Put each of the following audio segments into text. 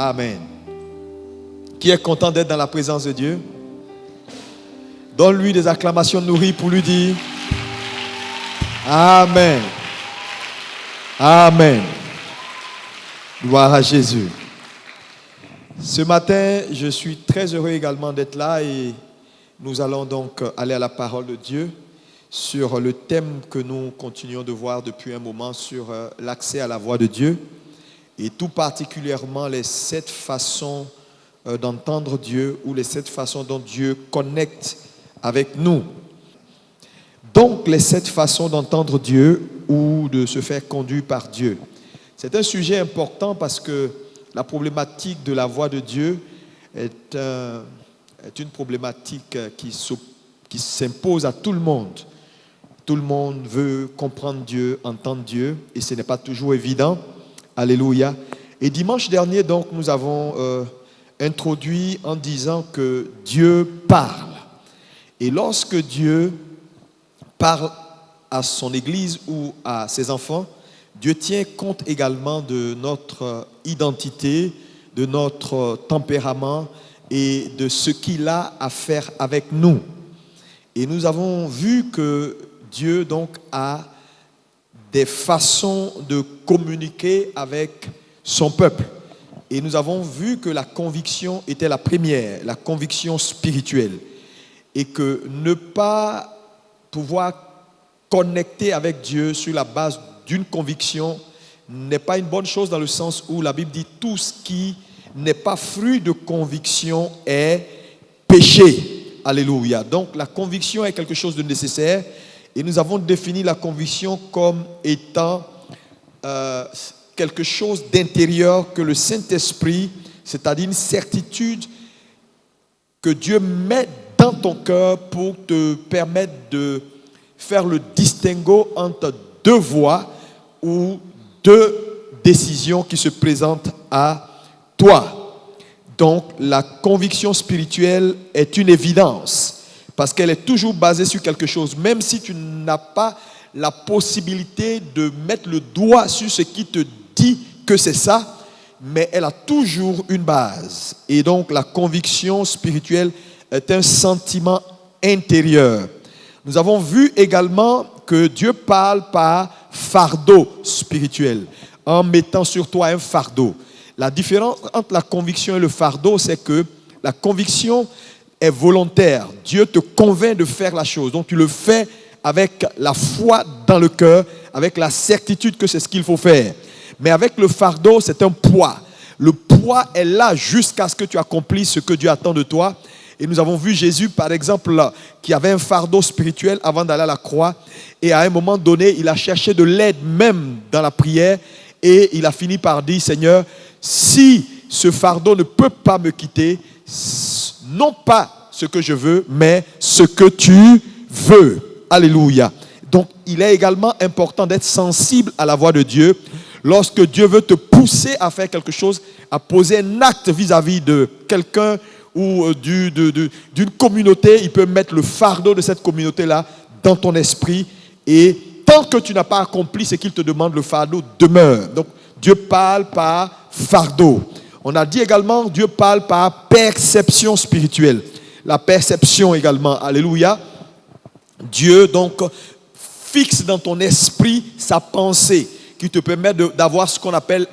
Amen. Qui est content d'être dans la présence de Dieu? Donne-lui des acclamations nourries pour lui dire Amen. Amen. Gloire à Jésus. Ce matin, je suis très heureux également d'être là et nous allons donc aller à la parole de Dieu sur le thème que nous continuons de voir depuis un moment sur l'accès à la voix de Dieu et tout particulièrement les 7 façons d'entendre Dieu ou les 7 façons dont Dieu connecte avec nous. Donc les 7 façons d'entendre Dieu ou de se faire conduire par Dieu. C'est un sujet important parce que la problématique de la voix de Dieu est une problématique qui s'impose à tout le monde. Tout le monde veut comprendre Dieu, entendre Dieu, et ce n'est pas toujours évident. Alléluia. Et dimanche dernier, donc, nous avons introduit en disant que Dieu parle. Et lorsque Dieu parle à son Église ou à ses enfants, Dieu tient compte également de notre identité, de notre tempérament et de ce qu'il a à faire avec nous. Et nous avons vu que Dieu donc a des façons de communiquer avec son peuple. Et nous avons vu que la conviction était la première, la conviction spirituelle. Et que ne pas pouvoir connecter avec Dieu sur la base d'une conviction n'est pas une bonne chose dans le sens où la Bible dit tout ce qui n'est pas fruit de conviction est péché. Alléluia. Donc la conviction est quelque chose de nécessaire et nous avons défini la conviction comme étant quelque chose d'intérieur que le Saint-Esprit, c'est-à-dire une certitude que Dieu met dans ton cœur pour te permettre de faire le distinguo entre 2 voies ou 2 décisions qui se présentent à toi. Donc la conviction spirituelle est une évidence parce qu'elle est toujours basée sur quelque chose, même si tu n'as pas la possibilité de mettre le doigt sur ce qui te dit que c'est ça, mais elle a toujours une base. Et donc la conviction spirituelle est un sentiment intérieur. Nous avons vu également que Dieu parle par fardeau spirituel, en mettant sur toi un fardeau. La différence entre la conviction et le fardeau, c'est que la conviction est volontaire. Dieu te convainc de faire la chose. Donc tu le fais avec la foi dans le cœur, avec la certitude que c'est ce qu'il faut faire. Mais avec le fardeau, c'est un poids. Le poids est là jusqu'à ce que tu accomplisses ce que Dieu attend de toi. Et nous avons vu Jésus, par exemple, là, qui avait un fardeau spirituel avant d'aller à la croix. Et à un moment donné, il a cherché de l'aide même dans la prière. Et il a fini par dire, Seigneur, si ce fardeau ne peut pas me quitter, non pas ce que je veux, mais ce que tu veux. Alléluia. Donc, il est également important d'être sensible à la voix de Dieu. Lorsque Dieu veut te pousser à faire quelque chose, à poser un acte vis-à-vis de quelqu'un ou d'une communauté, il peut mettre le fardeau de cette communauté-là dans ton esprit. Et tant que tu n'as pas accompli ce qu'il te demande, le fardeau demeure. Donc, Dieu parle par fardeau. On a dit également, Dieu parle par perception spirituelle. La perception également, alléluia. Dieu donc fixe dans ton esprit sa pensée qui te permet d'avoir ce qu'on appelle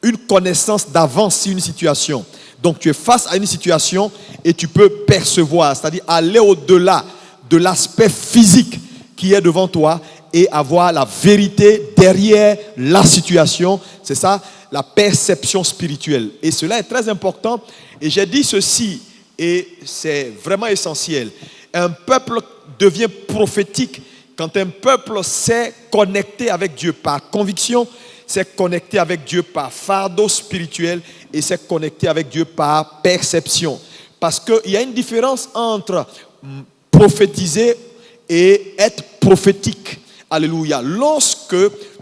une connaissance d'avance sur une situation. Donc tu es face à une situation et tu peux percevoir, c'est-à-dire aller au-delà de l'aspect physique qui est devant toi et avoir la vérité derrière la situation. C'est ça, la perception spirituelle. Et cela est très important. Et j'ai dit ceci, et c'est vraiment essentiel. Un peuple devient prophétique quand un peuple s'est connecté avec Dieu par conviction, s'est connecté avec Dieu par fardeau spirituel et s'est connecté avec Dieu par perception. Parce qu'il y a une différence entre prophétiser et être prophétique. Alléluia. Lorsque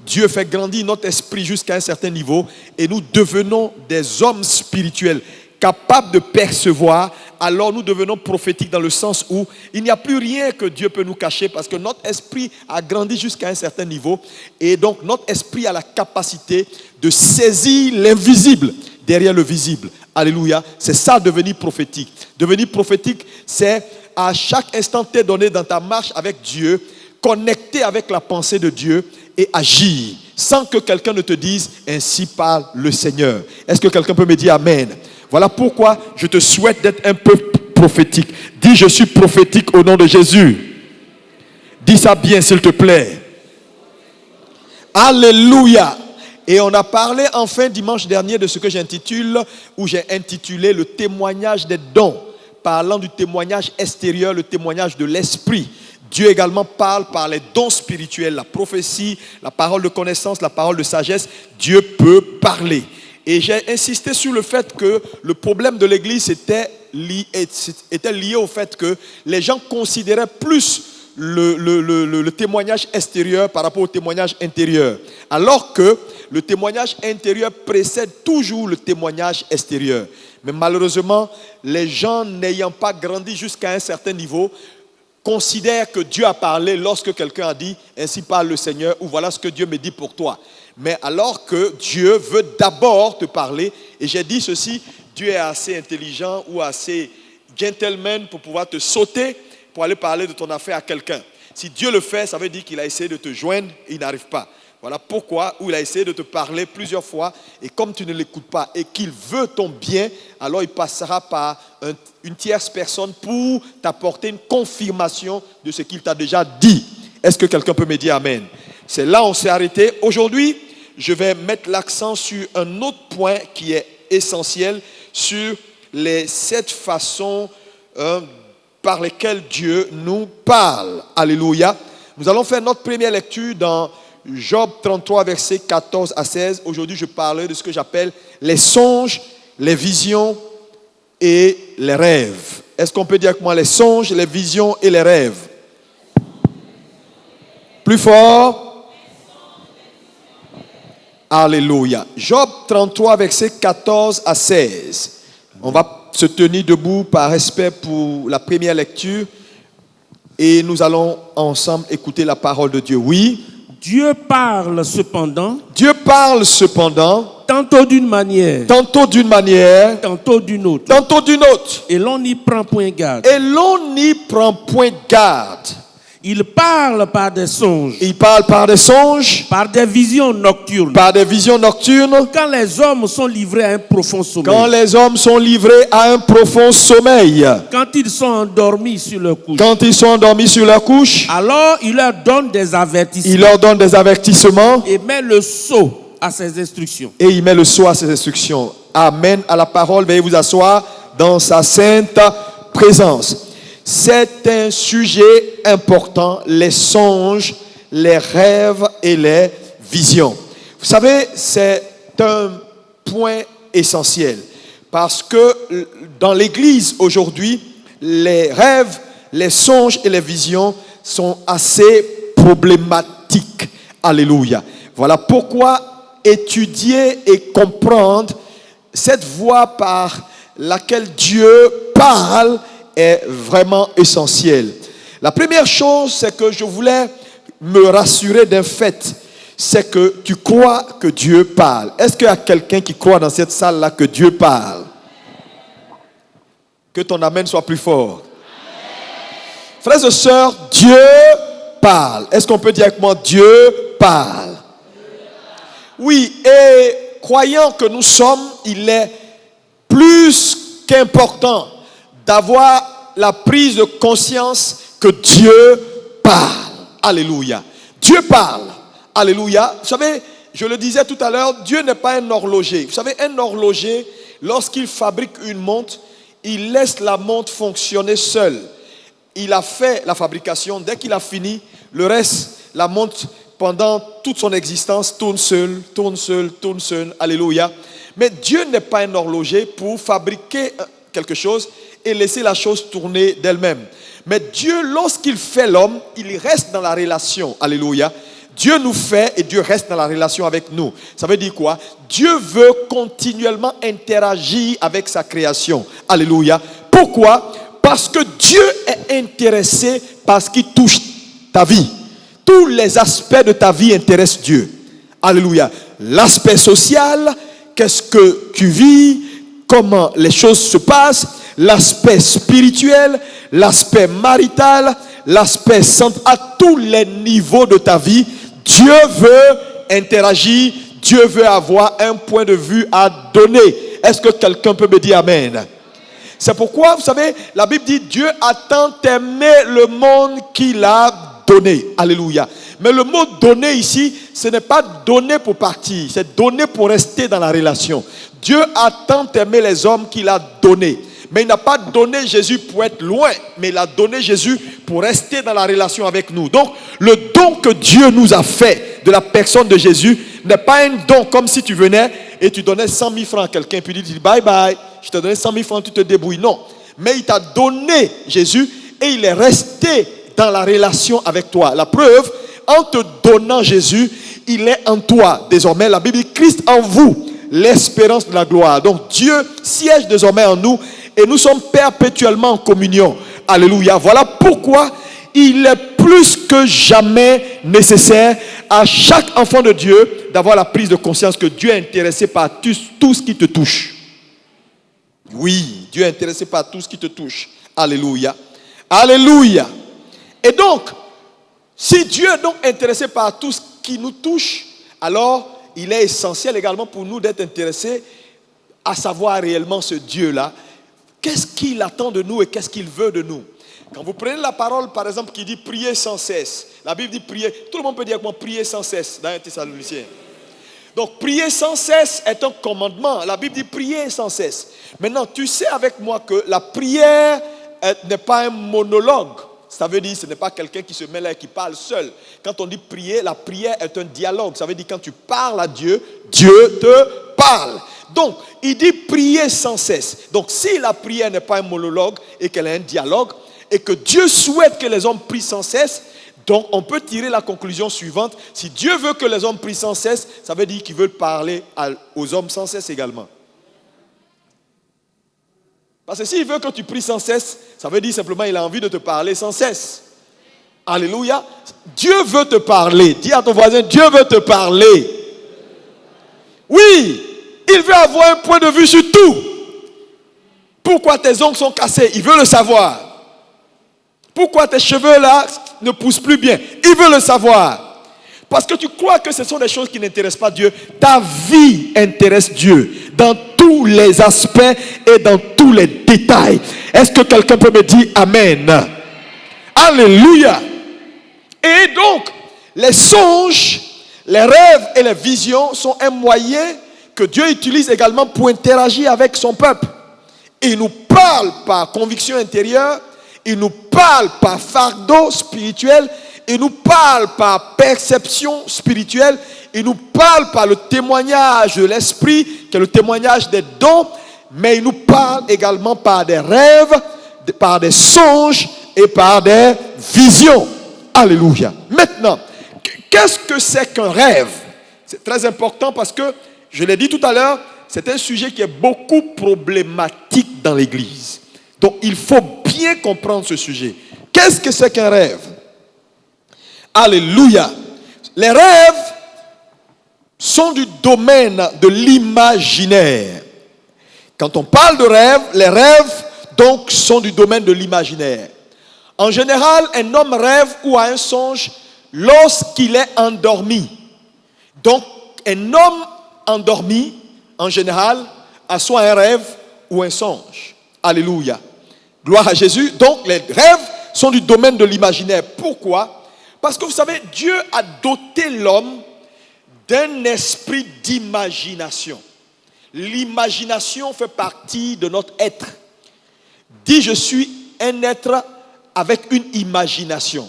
Dieu fait grandir notre esprit jusqu'à un certain niveau et nous devenons des hommes spirituels capables de percevoir, alors nous devenons prophétiques dans le sens où il n'y a plus rien que Dieu peut nous cacher parce que notre esprit a grandi jusqu'à un certain niveau et donc notre esprit a la capacité de saisir l'invisible derrière le visible. Alléluia. C'est ça devenir prophétique. Devenir prophétique, c'est à chaque instant t'es donné dans ta marche avec Dieu, connecter avec la pensée de Dieu et agir sans que quelqu'un ne te dise « Ainsi parle le Seigneur ». Est-ce que quelqu'un peut me dire Amen? Voilà pourquoi je te souhaite d'être un peu prophétique. Dis « Je suis prophétique au nom de Jésus ». Dis ça bien s'il te plaît. Alléluia. Et on a parlé enfin dimanche dernier de ce que j'ai intitulé le témoignage des dons, parlant du témoignage extérieur, le témoignage de l'esprit. Dieu également parle par les dons spirituels, la prophétie, la parole de connaissance, la parole de sagesse. Dieu peut parler. Et j'ai insisté sur le fait que le problème de l'Église était lié au fait que les gens considéraient plus le témoignage extérieur par rapport au témoignage intérieur. Alors que le témoignage intérieur précède toujours le témoignage extérieur. Mais malheureusement, les gens n'ayant pas grandi jusqu'à un certain niveau, considère que Dieu a parlé lorsque quelqu'un a dit « Ainsi parle le Seigneur » ou « Voilà ce que Dieu me dit pour toi ». Mais alors que Dieu veut d'abord te parler, et j'ai dit ceci, Dieu est assez intelligent ou assez gentleman pour pouvoir te sauter pour aller parler de ton affaire à quelqu'un. Si Dieu le fait, ça veut dire qu'il a essayé de te joindre et il n'arrive pas. Voilà pourquoi, où il a essayé de te parler plusieurs fois, et comme tu ne l'écoutes pas et qu'il veut ton bien, alors il passera par une tierce personne pour t'apporter une confirmation de ce qu'il t'a déjà dit. Est-ce que quelqu'un peut me dire Amen? C'est là où on s'est arrêté. Aujourd'hui, je vais mettre l'accent sur un autre point qui est essentiel, sur les 7 façons par lesquelles Dieu nous parle. Alléluia. Nous allons faire notre première lecture dans Job 33, versets 14 à 16. Aujourd'hui, je parlerai de ce que j'appelle les songes, les visions et les rêves. Est-ce qu'on peut dire avec moi les songes, les visions et les rêves? Plus fort. Alléluia. Job 33, versets 14 à 16. On va se tenir debout par respect pour la première lecture et nous allons ensemble écouter la parole de Dieu. Oui. Dieu parle cependant. Dieu parle cependant. Tantôt d'une manière. Tantôt d'une manière. Tantôt d'une autre. Tantôt d'une autre. Et l'on n'y prend point garde. Et l'on n'y prend point garde. Il parle par des songes. Il parle par des songes. Par des visions nocturnes. Par des visions nocturnes. Quand les hommes sont livrés à un profond sommeil. Quand les hommes sont livrés à un profond sommeil. Quand ils sont endormis sur leur couche. Quand ils sont endormis sur leur couche. Alors il leur donne des avertissements. Il leur donne des avertissements. Et met le sceau à ses instructions. Et il met le sceau à ses instructions. Amen à la parole. Veuillez vous asseoir dans sa sainte présence. C'est un sujet important, les songes, les rêves et les visions. Vous savez, c'est un point essentiel parce que dans l'Église aujourd'hui, les rêves, les songes et les visions sont assez problématiques. Alléluia. Voilà pourquoi étudier et comprendre cette voie par laquelle Dieu parle est vraiment essentiel. La première chose, c'est que je voulais me rassurer d'un fait, c'est que tu crois que Dieu parle. Est-ce qu'il y a quelqu'un qui croit dans cette salle-là que Dieu parle? Que ton amen soit plus fort. Frères et sœurs, Dieu parle. Est-ce qu'on peut dire avec moi, Dieu parle? Oui, et croyant que nous sommes, il est plus qu'important d'avoir la prise de conscience que Dieu parle. Alléluia. Dieu parle. Alléluia. Vous savez, je le disais tout à l'heure, Dieu n'est pas un horloger. Vous savez, un horloger, lorsqu'il fabrique une montre, il laisse la montre fonctionner seule. Il a fait la fabrication. Dès qu'il a fini, le reste, la montre, pendant toute son existence, tourne seule, tourne seule, tourne seule. Alléluia. Mais Dieu n'est pas un horloger pour fabriquer quelque chose et laisser la chose tourner d'elle-même. Mais Dieu, lorsqu'il fait l'homme, il reste dans la relation. Alléluia. Dieu nous fait et Dieu reste dans la relation avec nous. Ça veut dire quoi? Dieu veut continuellement interagir avec sa création. Alléluia. Pourquoi? Parce que Dieu est intéressé par ce qui touche ta vie. Tous les aspects de ta vie intéressent Dieu. Alléluia. L'aspect social, qu'est-ce que tu vis, comment les choses se passent, l'aspect spirituel, l'aspect marital, l'aspect central, à tous les niveaux de ta vie, Dieu veut interagir, Dieu veut avoir un point de vue à donner. Est-ce que quelqu'un peut me dire amen? C'est pourquoi, vous savez, la Bible dit Dieu a tant aimé le monde qu'il a donné. Alléluia. Mais le mot donner ici, ce n'est pas donner pour partir, c'est donner pour rester dans la relation. Dieu a tant aimé les hommes qu'il a donné. Mais il n'a pas donné Jésus pour être loin, mais il a donné Jésus pour rester dans la relation avec nous. Donc, le don que Dieu nous a fait de la personne de Jésus n'est pas un don comme si tu venais et tu donnais 100 000 francs à quelqu'un, puis tu dis bye bye, je te donnais 100 000 francs, tu te débrouilles. Non, mais il t'a donné Jésus et il est resté dans la relation avec toi. La preuve, en te donnant Jésus, il est en toi. Désormais, la Bible dit Christ en vous, l'espérance de la gloire. Donc Dieu siège désormais en nous et nous sommes perpétuellement en communion. Alléluia. Voilà pourquoi il est plus que jamais nécessaire à chaque enfant de Dieu d'avoir la prise de conscience que Dieu est intéressé par tout ce qui te touche. Oui, Dieu est intéressé par tout ce qui te touche. Alléluia. Alléluia. Et donc, si Dieu est donc intéressé par tout ce qui nous touche, alors il est essentiel également pour nous d'être intéressés à savoir réellement ce Dieu-là. Qu'est-ce qu'il attend de nous et qu'est-ce qu'il veut de nous? Quand vous prenez la parole, par exemple, qui dit prier sans cesse. La Bible dit prier. Tout le monde peut dire comment prier sans cesse dans un Thessaloniciens. Donc, prier sans cesse est un commandement. La Bible dit prier sans cesse. Maintenant, tu sais avec moi que la prière n'est pas un monologue. Ça veut dire que ce n'est pas quelqu'un qui se met là et qui parle seul. Quand on dit prier, la prière est un dialogue. Ça veut dire que quand tu parles à Dieu, Dieu te parle. Donc, il dit prier sans cesse. Donc, si la prière n'est pas un monologue et qu'elle est un dialogue, et que Dieu souhaite que les hommes prient sans cesse, donc on peut tirer la conclusion suivante. Si Dieu veut que les hommes prient sans cesse, ça veut dire qu'il veut parler aux hommes sans cesse également. Parce que s'il veut que tu pries sans cesse, ça veut dire simplement qu'il a envie de te parler sans cesse. Alléluia. Dieu veut te parler. Dis à ton voisin, Dieu veut te parler. Oui, il veut avoir un point de vue sur tout. Pourquoi tes ongles sont cassés? Il veut le savoir. Pourquoi tes cheveux là ne poussent plus bien? Il veut le savoir. Parce que tu crois que ce sont des choses qui n'intéressent pas Dieu. Ta vie intéresse Dieu dans tous les aspects et dans tous les détails. Est-ce que quelqu'un peut me dire Amen? Alléluia. Et donc, les songes, les rêves et les visions sont un moyen que Dieu utilise également pour interagir avec son peuple. Il nous parle par conviction intérieure. Il nous parle par fardeau spirituel, il nous parle par perception spirituelle, il nous parle par le témoignage de l'esprit, qui est le témoignage des dons, mais il nous parle également par des rêves, par des songes et par des visions. Alléluia. Maintenant, qu'est-ce que c'est qu'un rêve? C'est très important parce que, je l'ai dit tout à l'heure, c'est un sujet qui est beaucoup problématique dans l'Église. Donc, il faut bien comprendre ce sujet. Qu'est-ce que c'est qu'un rêve? Alléluia. Les rêves sont du domaine de l'imaginaire. Quand on parle de rêve, les rêves donc sont du domaine de l'imaginaire. En général, un homme rêve ou a un songe lorsqu'il est endormi. Donc, un homme endormi, en général, a soit un rêve ou un songe. Alléluia. Gloire à Jésus. Donc, les rêves sont du domaine de l'imaginaire. Pourquoi? Parce que vous savez, Dieu a doté l'homme d'un esprit d'imagination. L'imagination fait partie de notre être. Dis, je suis un être avec une imagination.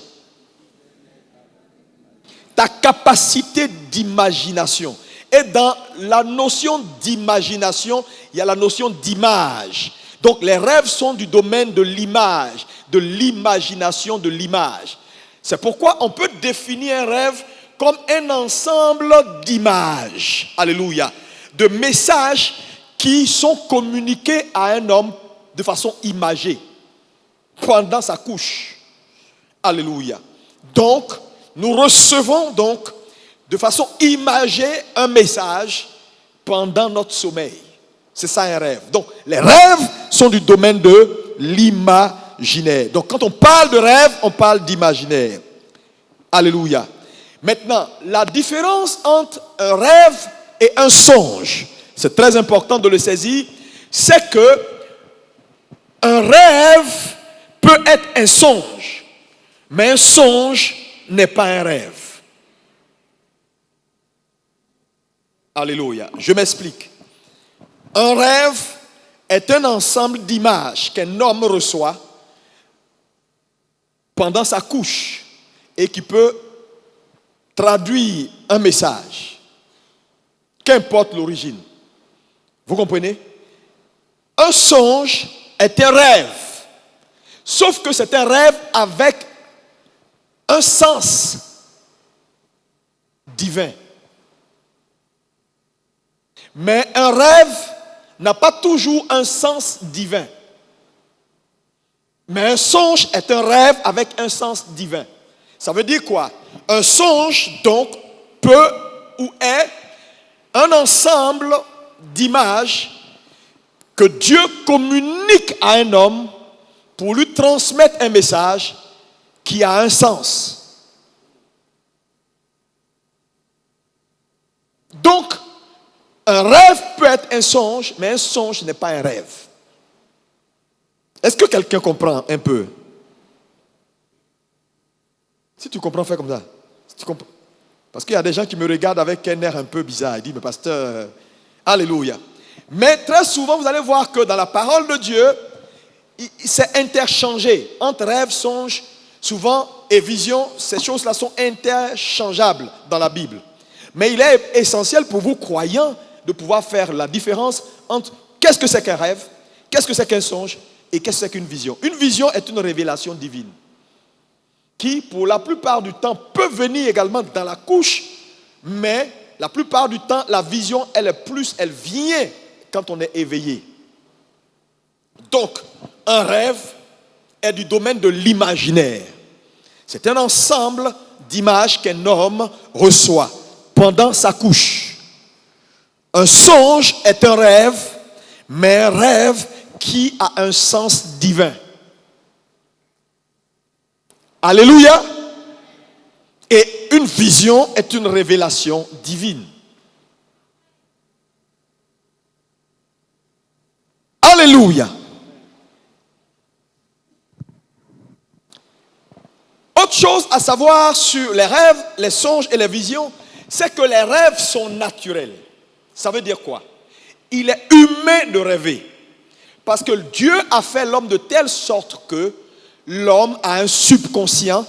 Ta capacité d'imagination. Et dans la notion d'imagination, il y a la notion d'image. Donc les rêves sont du domaine de l'image, de l'imagination de l'image. C'est pourquoi on peut définir un rêve comme un ensemble d'images, alléluia, de messages qui sont communiqués à un homme de façon imagée pendant sa couche. Alléluia. Donc, nous recevons donc de façon imagée un message pendant notre sommeil. C'est ça un rêve. Donc, les rêves sont du domaine de l'imaginaire. Donc, quand on parle de rêve, on parle d'imaginaire. Alléluia. Maintenant, la différence entre un rêve et un songe, c'est très important de le saisir, c'est que un rêve peut être un songe, mais un songe n'est pas un rêve. Alléluia. Je m'explique. Un rêve est un ensemble d'images qu'un homme reçoit pendant sa couche et qui peut traduire un message, qu'importe l'origine. Vous comprenez? Un songe est un rêve, sauf que c'est un rêve avec un sens divin. Mais un rêve n'a pas toujours un sens divin. Mais un songe est un rêve avec un sens divin. Ça veut dire quoi? Un songe, donc, peut ou est un ensemble d'images que Dieu communique à un homme pour lui transmettre un message qui a un sens. Donc, un rêve peut être un songe, mais un songe n'est pas un rêve. Est-ce que quelqu'un comprend un peu? Si tu comprends, fais comme ça. Si tu comprends. Parce qu'il y a des gens qui me regardent avec un air un peu bizarre. Ils disent, mais pasteur, alléluia. Mais très souvent, vous allez voir que dans la parole de Dieu, c'est interchangé. Entre rêve, songe, souvent, et vision, ces choses-là sont interchangeables dans la Bible. Mais il est essentiel pour vous, croyants, de pouvoir faire la différence entre qu'est-ce que c'est qu'un rêve, qu'est-ce que c'est qu'un songe et qu'est-ce que c'est qu'une vision. Une vision est une révélation divine qui, pour la plupart du temps, peut venir également dans la couche, mais la plupart du temps, la vision, elle vient quand on est éveillé. Donc, un rêve est du domaine de l'imaginaire. C'est un ensemble d'images qu'un homme reçoit pendant sa couche. Un songe est un rêve, mais un rêve qui a un sens divin. Alléluia. Et une vision est une révélation divine. Alléluia. Autre chose à savoir sur les rêves, les songes et les visions, c'est que les rêves sont naturels. Ça veut dire quoi? Il est humain de rêver. Parce que Dieu a fait l'homme de telle sorte que l'homme a un subconscient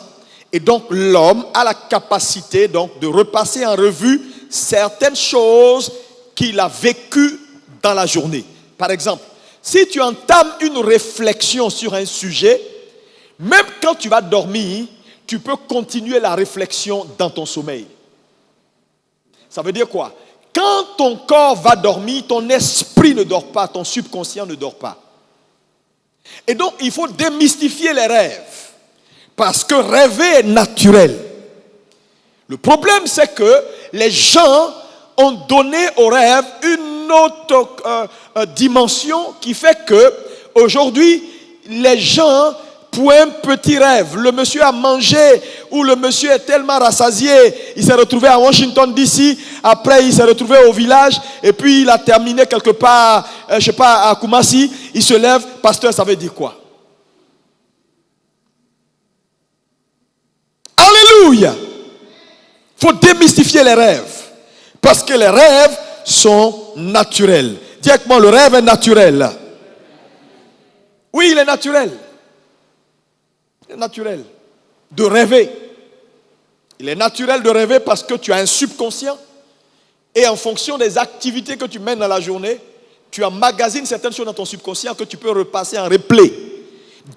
et donc l'homme a la capacité donc de repasser en revue certaines choses qu'il a vécues dans la journée. Par exemple, si tu entames une réflexion sur un sujet, même quand tu vas dormir, tu peux continuer la réflexion dans ton sommeil. Ça veut dire quoi? Quand ton corps va dormir, ton esprit ne dort pas, ton subconscient ne dort pas. Et donc, il faut démystifier les rêves. Parce que rêver est naturel. Le problème, c'est que les gens ont donné au rêve une autre dimension qui fait que aujourd'hui, les gens, pour un petit rêve, le monsieur a mangé ou le monsieur est tellement rassasié, il s'est retrouvé à Washington DC, après il s'est retrouvé au village et puis il a terminé quelque part, je sais pas, à Kumasi, il se lève, pasteur, ça veut dire quoi? Alléluia! Il faut démystifier les rêves parce que les rêves sont naturels. Dis avec moi, le rêve est naturel. Oui, il est naturel. Il est naturel de rêver. Il est naturel de rêver parce que tu as un subconscient et en fonction des activités que tu mènes dans la journée, tu emmagasines certaines choses dans ton subconscient que tu peux repasser en replay.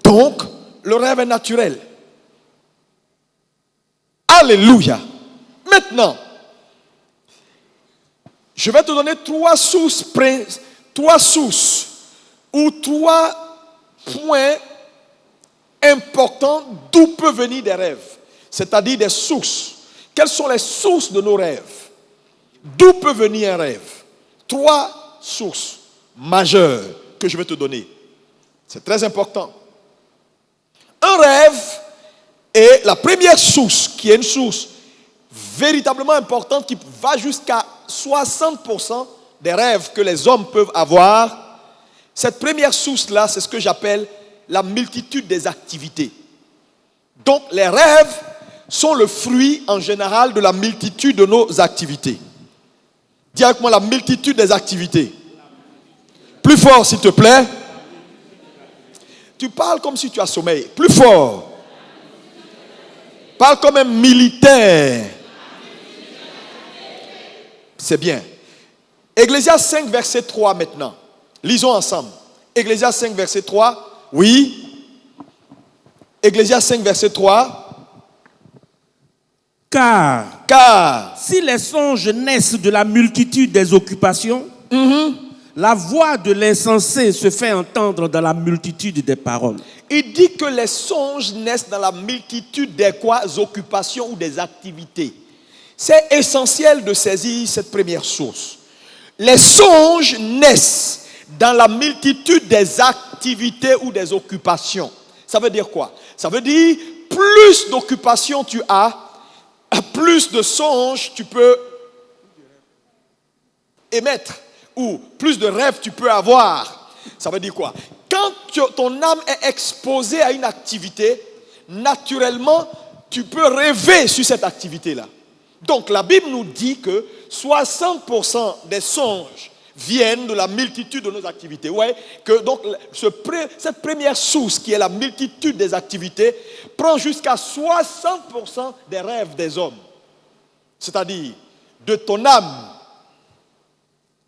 Donc, le rêve est naturel. Alléluia. Maintenant, je vais te donner trois sources ou trois points importants d'où peuvent venir des rêves. C'est-à-dire des sources. Quelles sont les sources de nos rêves? D'où peut venir un rêve? Trois sources majeures que je vais te donner. C'est très important. Un rêve est la première source, qui est une source véritablement importante, qui va jusqu'à 60% des rêves que les hommes peuvent avoir. Cette première source-là, c'est ce que j'appelle la multitude des activités. Donc, les rêves sont le fruit en général de la multitude de nos activités. Dis avec moi la multitude des activités. Plus fort, s'il te plaît. Tu parles comme si tu as sommeil. Plus fort. Parle comme un militaire. C'est bien. Ecclésias 5, verset 3 maintenant. Lisons ensemble. Ecclésias 5, verset 3. Oui. Ecclésias 5, verset 3. Car si les songes naissent de la multitude des occupations, la voix de l'insensé se fait entendre dans la multitude des paroles. Il dit que les songes naissent dans la multitude des occupations ou des activités. C'est essentiel de saisir cette première source. Les songes naissent dans la multitude des activités ou des occupations. Ça veut dire quoi? Ça veut dire plus d'occupations tu as, plus de songes tu peux émettre, ou plus de rêves tu peux avoir. Ça veut dire quoi? Quand ton âme est exposée à une activité, naturellement, tu peux rêver sur cette activité-là. Donc la Bible nous dit que 60% des songes viennent de la multitude de nos activités. Ouais, que donc cette première source qui est la multitude des activités prend jusqu'à 60% des rêves des hommes. C'est-à-dire de ton âme.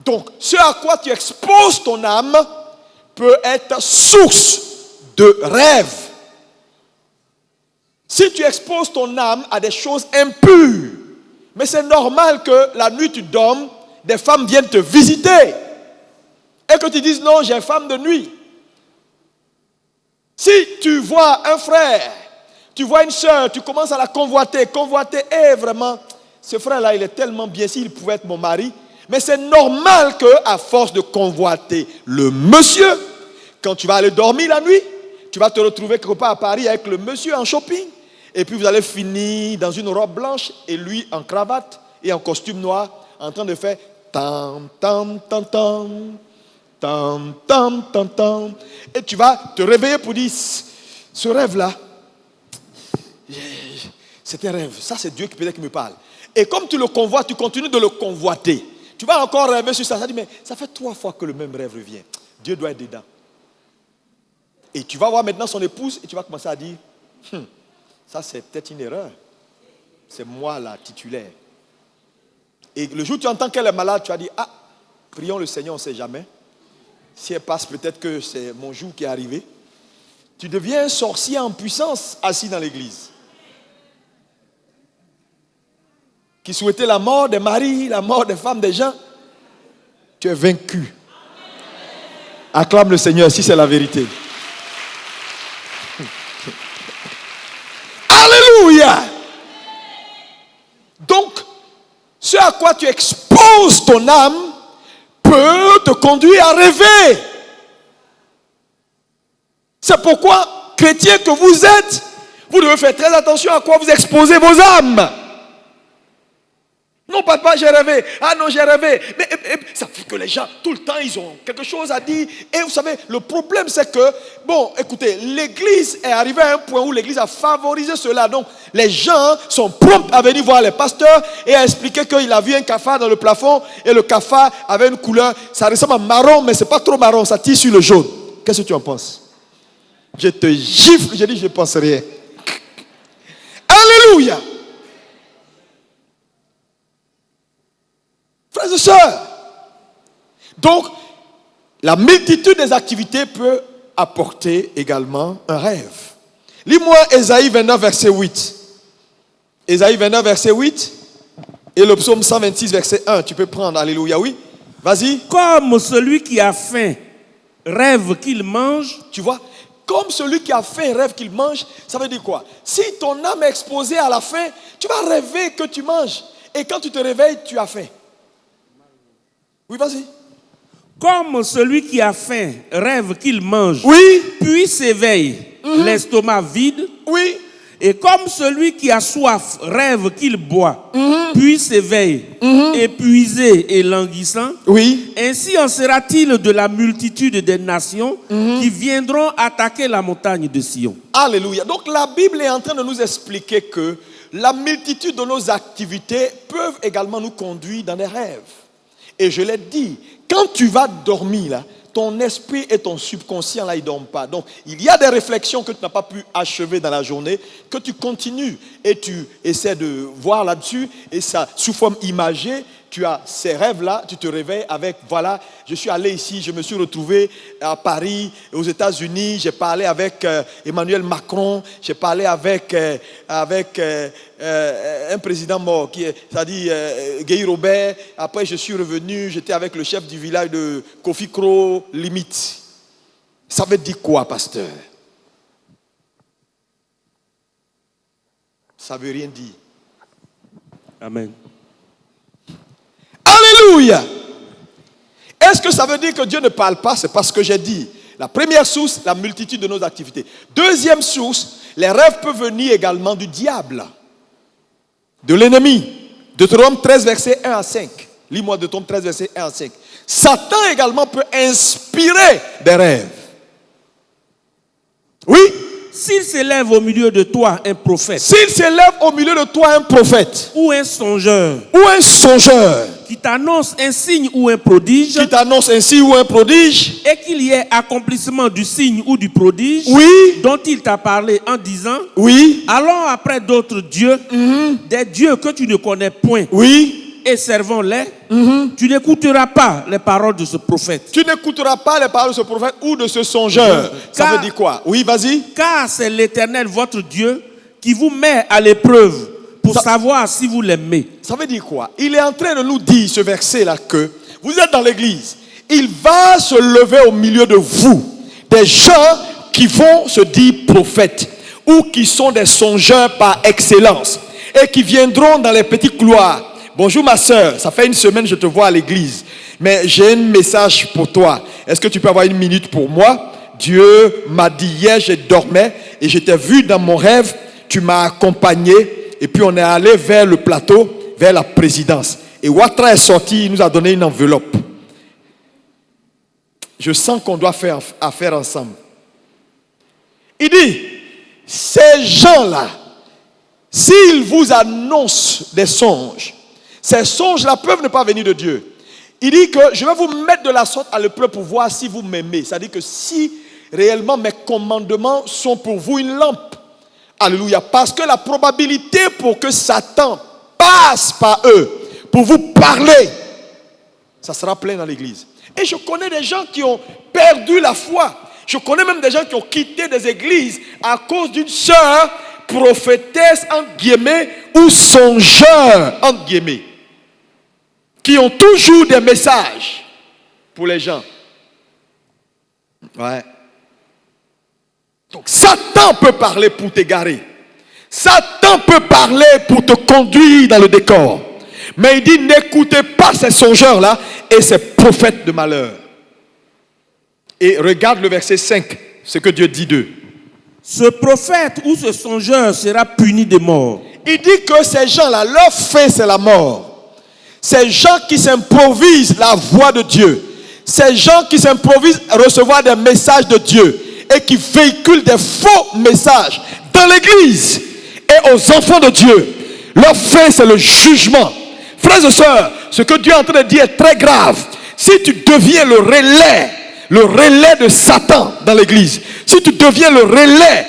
Donc ce à quoi tu exposes ton âme peut être source de rêve. Si tu exposes ton âme à des choses impures, mais c'est normal que la nuit tu dormes, des femmes viennent te visiter et que tu dises non, j'ai femme de nuit. Si tu vois un frère, tu vois une soeur, tu commences à la convoiter, et vraiment, ce frère-là, il est tellement bien, s'il pouvait être mon mari, mais c'est normal qu'à force de convoiter le monsieur, quand tu vas aller dormir la nuit, tu vas te retrouver quelque part à Paris avec le monsieur en shopping, et puis vous allez finir dans une robe blanche et lui en cravate et en costume noir en train de faire tam tam tam tam tam tam tam tam, et tu vas te réveiller pour dire ce rêve-là, c'est un rêve, ça c'est Dieu qui peut-être qui me parle. Et comme tu le convoites, tu continues de le convoiter. Tu vas encore rêver sur ça. Ça dit, mais ça fait 3 fois que le même rêve revient. Dieu doit être dedans. Et tu vas voir maintenant son épouse et tu vas commencer à dire, ça c'est peut-être une erreur. C'est moi la titulaire. Et le jour où tu entends qu'elle est malade, tu vas dire, prions le Seigneur, on ne sait jamais. Si elle passe, peut-être que c'est mon jour qui est arrivé. Tu deviens un sorcier en puissance assis dans l'église. Qui souhaitait la mort des maris, la mort des femmes, des gens. Tu es vaincu. Acclame le Seigneur si c'est la vérité. Alléluia. Donc, ce à quoi tu exposes ton âme peut te conduire à rêver. C'est pourquoi, chrétiens que vous êtes, vous devez faire très attention à quoi vous exposez vos âmes. Non, papa, j'ai rêvé. Ah non, j'ai rêvé. Mais ça fait que les gens, tout le temps, ils ont quelque chose à dire. Et vous savez, le problème, c'est que, bon, écoutez, l'église est arrivée à un point où l'église a favorisé cela. Donc, les gens sont prompts à venir voir les pasteurs et à expliquer qu'il a vu un cafard dans le plafond et le cafard avait une couleur, ça ressemble à marron, mais c'est pas trop marron, ça tire sur le jaune. Qu'est-ce que tu en penses? Je te gifle, je dis, je ne pense rien. Alléluia. Frères et sœurs, donc la multitude des activités peut apporter également un rêve. Lis-moi Ésaïe 29, verset 8. Ésaïe 29, verset 8. Et le psaume 126, verset 1, tu peux prendre, alléluia, oui. Vas-y. Comme celui qui a faim rêve qu'il mange. Tu vois, comme celui qui a faim rêve qu'il mange, ça veut dire quoi? Si ton âme est exposée à la faim, tu vas rêver que tu manges. Et quand tu te réveilles, tu as faim. Oui, vas-y. Comme celui qui a faim rêve qu'il mange, Oui. puis s'éveille, l'estomac vide. Oui. Et comme celui qui a soif rêve qu'il boit, puis s'éveille, épuisé et languissant. Oui. Ainsi en sera-t-il de la multitude des nations qui viendront attaquer la montagne de Sion. Alléluia. Donc la Bible est en train de nous expliquer que la multitude de nos activités peuvent également nous conduire dans des rêves. Et je l'ai dit, quand tu vas dormir là, ton esprit et ton subconscient là, ils ne dorment pas. Donc, il y a des réflexions que tu n'as pas pu achever dans la journée, que tu continues et tu essaies de voir là-dessus. Et ça, sous forme imagée, tu as ces rêves-là, tu te réveilles avec, voilà, je suis allé ici, je me suis retrouvé à Paris, aux États-Unis, j'ai parlé avec Emmanuel Macron, j'ai parlé avec un président mort, c'est-à-dire Guy Robert. Après, je suis revenu, j'étais avec le chef du village de Kofi Kro, limite. Ça veut dire quoi, pasteur? Ça veut rien dire. Amen. Alléluia. Est-ce que ça veut dire que Dieu ne parle pas? C'est parce que j'ai dit. La première source, la multitude de nos activités. Deuxième source, les rêves peuvent venir également du diable, de l'ennemi. Deutéronome 13, verset 1 à 5. Lis-moi Deutéronome 13, verset 1 à 5. Satan également peut inspirer des rêves. Oui. S'il s'élève au milieu de toi un prophète, s'il s'élève au milieu de toi un prophète, ou un songeur, qui t'annonce un signe ou un prodige, et qu'il y ait accomplissement du signe ou du prodige, oui, dont il t'a parlé en disant, oui, allons après d'autres dieux, des dieux que tu ne connais point, oui, et servons-les, tu n'écouteras pas les paroles de ce prophète. Tu n'écouteras pas les paroles de ce prophète ou de ce songeur. Ça veut dire quoi? Oui, vas-y. Car c'est l'Éternel, votre Dieu, qui vous met à l'épreuve pour savoir si vous l'aimez. Ça veut dire quoi? Il est en train de nous dire, ce verset-là, que vous êtes dans l'église. Il va se lever au milieu de vous des gens qui vont se dire prophètes ou qui sont des songeurs par excellence et qui viendront dans les petits couloirs. Bonjour ma soeur, ça fait une semaine que je te vois à l'église, mais j'ai un message pour toi. Est-ce que tu peux avoir une minute pour moi? Dieu m'a dit hier, je dormais et je t'ai vu dans mon rêve, tu m'as accompagné et puis on est allé vers le plateau, vers la présidence. Et Ouattara est sorti, il nous a donné une enveloppe. Je sens qu'on doit faire affaire ensemble. Il dit, ces gens-là, s'ils vous annoncent des songes, ces songes-là peuvent ne pas venir de Dieu. Il dit que je vais vous mettre de la sorte à l'épreuve pour voir si vous m'aimez. C'est-à-dire que si réellement mes commandements sont pour vous une lampe. Alléluia. Parce que la probabilité pour que Satan passe par eux, pour vous parler, ça sera plein dans l'église. Et je connais des gens qui ont perdu la foi. Je connais même des gens qui ont quitté des églises à cause d'une sœur prophétesse, entre guillemets, ou songeur, entre guillemets, qui ont toujours des messages pour les gens. Ouais. Donc Satan peut parler pour t'égarer. Satan peut parler pour te conduire dans le décor. Mais il dit, n'écoutez pas ces songeurs-là et ces prophètes de malheur. Et regarde le verset 5, ce que Dieu dit d'eux. Ce prophète ou ce songeur sera puni de mort. Il dit que ces gens-là, leur fait, c'est la mort. Ces gens qui s'improvisent la voix de Dieu. Ces gens qui s'improvisent recevoir des messages de Dieu et qui véhiculent des faux messages dans l'église et aux enfants de Dieu. Leur fait, c'est le jugement. Frères et sœurs, ce que Dieu est en train de dire est très grave. Si tu deviens le relais de Satan dans l'église, si tu deviens le relais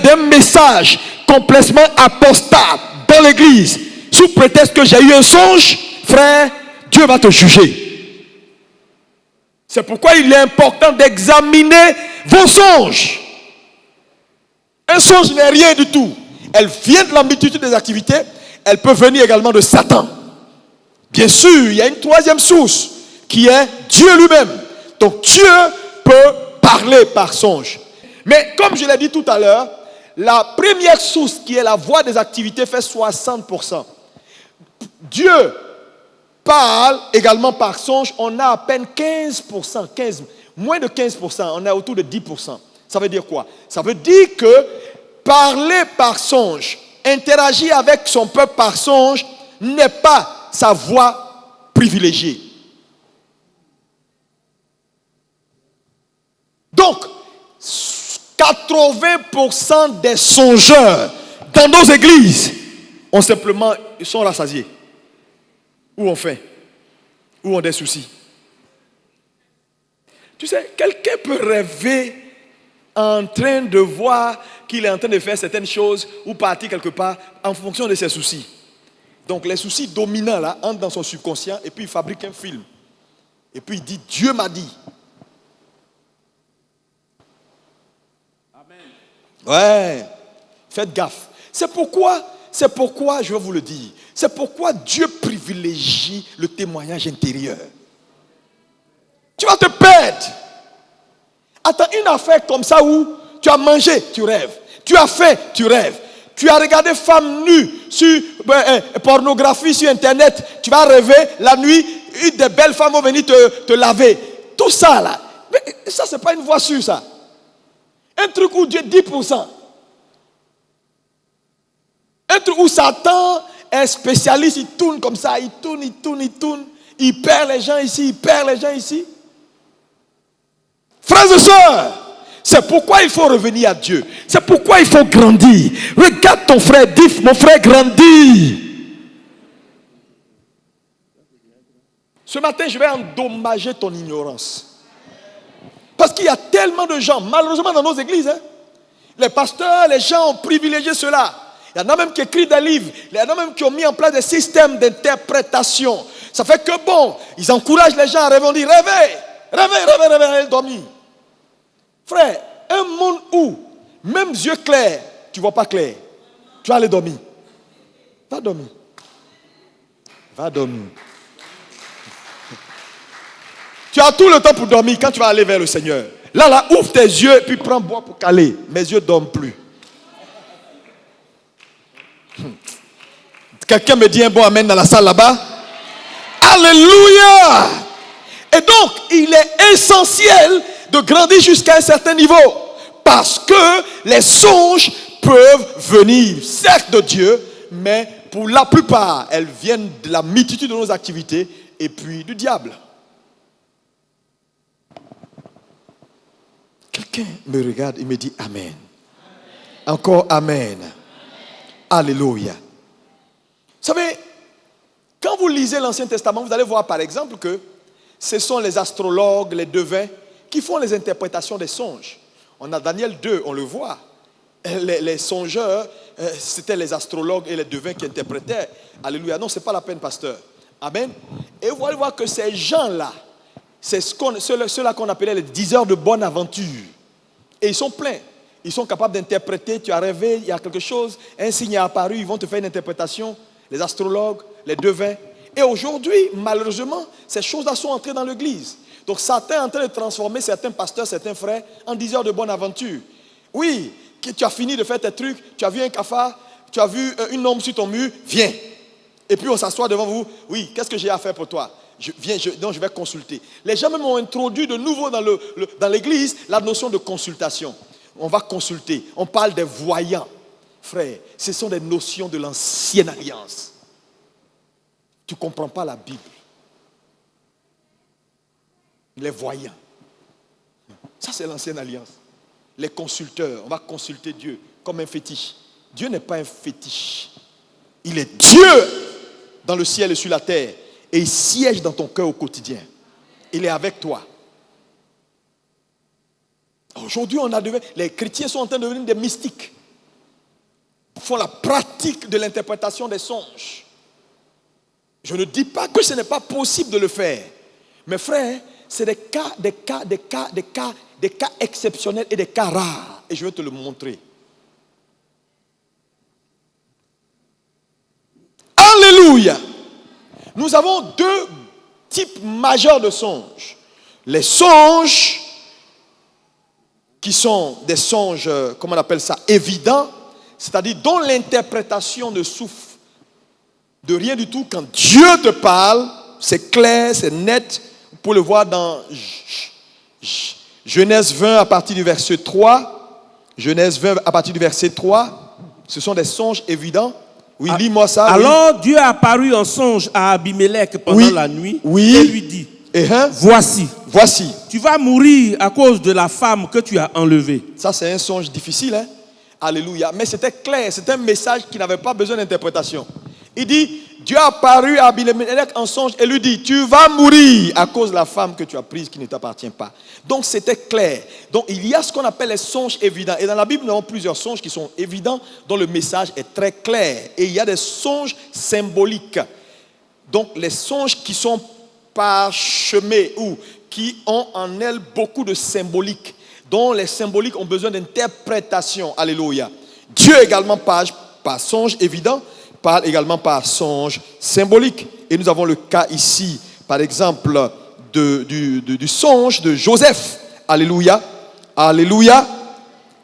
d'un message complètement apostat dans l'église, sous prétexte que j'ai eu un songe, frère, Dieu va te juger. C'est pourquoi il est important d'examiner vos songes. Un songe n'est rien du tout. Elle vient de la multitude des activités. Elle peut venir également de Satan. Bien sûr, il y a une troisième source qui est Dieu lui-même. Donc Dieu peut parler par songe. Mais comme je l'ai dit tout à l'heure, la première source qui est la voix des activités fait 60%. Dieu parle également par songe, on a à peine 15%, moins de 15%, on est autour de 10%. Ça veut dire quoi? Ça veut dire que parler par songe, interagir avec son peuple par songe, n'est pas sa voie privilégiée. Donc, 80% des songeurs dans nos églises sont rassasiés. Ou ont faim, ou ont des soucis. Tu sais, quelqu'un peut rêver en train de voir qu'il est en train de faire certaines choses ou partir quelque part en fonction de ses soucis. Donc les soucis dominants là entrent dans son subconscient et puis il fabrique un film. Et puis il dit, Dieu m'a dit. Amen. Ouais, faites gaffe. C'est pourquoi, je vais vous le dire, c'est pourquoi Dieu privilégie le témoignage intérieur. Tu vas te perdre. Attends, une affaire comme ça où tu as mangé, tu rêves. Tu as faim, tu rêves. Tu as regardé femme nue sur pornographie sur internet, tu vas rêver la nuit, une des belles femmes vont venir te laver. Tout ça là, mais ça c'est pas une voie sûre ça. Un truc où Dieu 10%. Un truc où Satan est spécialiste, il tourne comme ça, il tourne. Il perd les gens ici, il perd les gens ici. Frères et sœurs, c'est pourquoi il faut revenir à Dieu. C'est pourquoi il faut grandir. Regarde ton frère, dis, mon frère grandit. Ce matin, je vais endommager ton ignorance. Parce qu'il y a tellement de gens, malheureusement dans nos églises, les pasteurs, les gens ont privilégié cela. Il y en a même qui écrivent des livres. Il y en a même qui ont mis en place des systèmes d'interprétation. Ça fait que bon, ils encouragent les gens à rêver. On dit rêvez, dormir. Frère, un monde où, même yeux clairs, tu ne vois pas clair. Tu vas aller dormir. Va dormir. Va dormir. Tu as tout le temps pour dormir quand tu vas aller vers le Seigneur. Là, ouvre tes yeux et puis prends bois pour caler. Mes yeux ne dorment plus. Quelqu'un me dit un bon amen dans la salle là-bas. Alléluia. Et donc, il est essentiel de grandir jusqu'à un certain niveau. Parce que les songes peuvent venir, certes de Dieu, mais pour la plupart, elles viennent de la multitude de nos activités et puis du diable. Quelqu'un me regarde et me dit Amen. Encore Amen. Alléluia. Vous savez, quand vous lisez l'Ancien Testament, vous allez voir par exemple que ce sont les astrologues, les devins qui font les interprétations des songes. On a Daniel 2, on le voit. Les songeurs, c'était les astrologues et les devins qui interprétaient. Alléluia. Non, ce n'est pas la peine, pasteur. Amen. Et vous allez voir que ces gens-là, c'est ceux-là qu'on appelait les diseurs de bonne aventure. Et ils sont pleins. Ils sont capables d'interpréter. Tu as rêvé, il y a quelque chose, un signe est apparu, ils vont te faire une interprétation. Les astrologues, les devins. Et aujourd'hui, malheureusement, ces choses-là sont entrées dans l'église. Donc Satan est en train de transformer certains pasteurs, certains frères en diseurs de bonne aventure. Oui, tu as fini de faire tes trucs, tu as vu un cafard, tu as vu une ombre sur ton mur, viens. Et puis on s'assoit devant vous. Oui, qu'est-ce que j'ai à faire pour toi? Je vais consulter. Les gens même ont introduit de nouveau dans l'église la notion de consultation. On va consulter. On parle des voyants. Frère, ce sont des notions de l'ancienne alliance. Tu ne comprends pas la Bible. Les voyants. Ça, c'est l'ancienne alliance. Les consulteurs, on va consulter Dieu comme un fétiche. Dieu n'est pas un fétiche. Il est Dieu dans le ciel et sur la terre. Et il siège dans ton cœur au quotidien. Il est avec toi. Aujourd'hui, les chrétiens sont en train de devenir des mystiques. Ils font la pratique de l'interprétation des songes. Je ne dis pas que ce n'est pas possible de le faire. Mais frère, c'est des cas exceptionnels et des cas rares. Et je vais te le montrer. Alléluia. Nous avons deux types majeurs de songes. Les songes qui sont des songes, comment on appelle ça, évidents, c'est-à-dire dont l'interprétation ne souffre de rien du tout. Quand Dieu te parle, c'est clair, c'est net. Vous pouvez le voir dans Genèse 20 à partir du verset 3. Genèse 20 à partir du verset 3. Ce sont des songes évidents. Oui, lis-moi ça. Alors oui. Dieu apparut en songe à Abimelech pendant la nuit et lui dit, voici, tu vas mourir à cause de la femme que tu as enlevée. Ça, c'est un songe difficile, hein? Alléluia. Mais c'était clair, c'était un message qui n'avait pas besoin d'interprétation. Il dit, Dieu a apparu à Abimelech en songe et lui dit, tu vas mourir à cause de la femme que tu as prise qui ne t'appartient pas. Donc c'était clair. Donc il y a ce qu'on appelle les songes évidents. Et dans la Bible, nous avons plusieurs songes qui sont évidents, dont le message est très clair. Et il y a des songes symboliques. Donc les songes qui sont parsemés ou qui ont en elles beaucoup de symbolique, dont les symboliques ont besoin d'interprétation. Alléluia. Dieu également par songe évident, parle également par songe symbolique. Et nous avons le cas ici, par exemple, du songe de Joseph. Alléluia. Alléluia.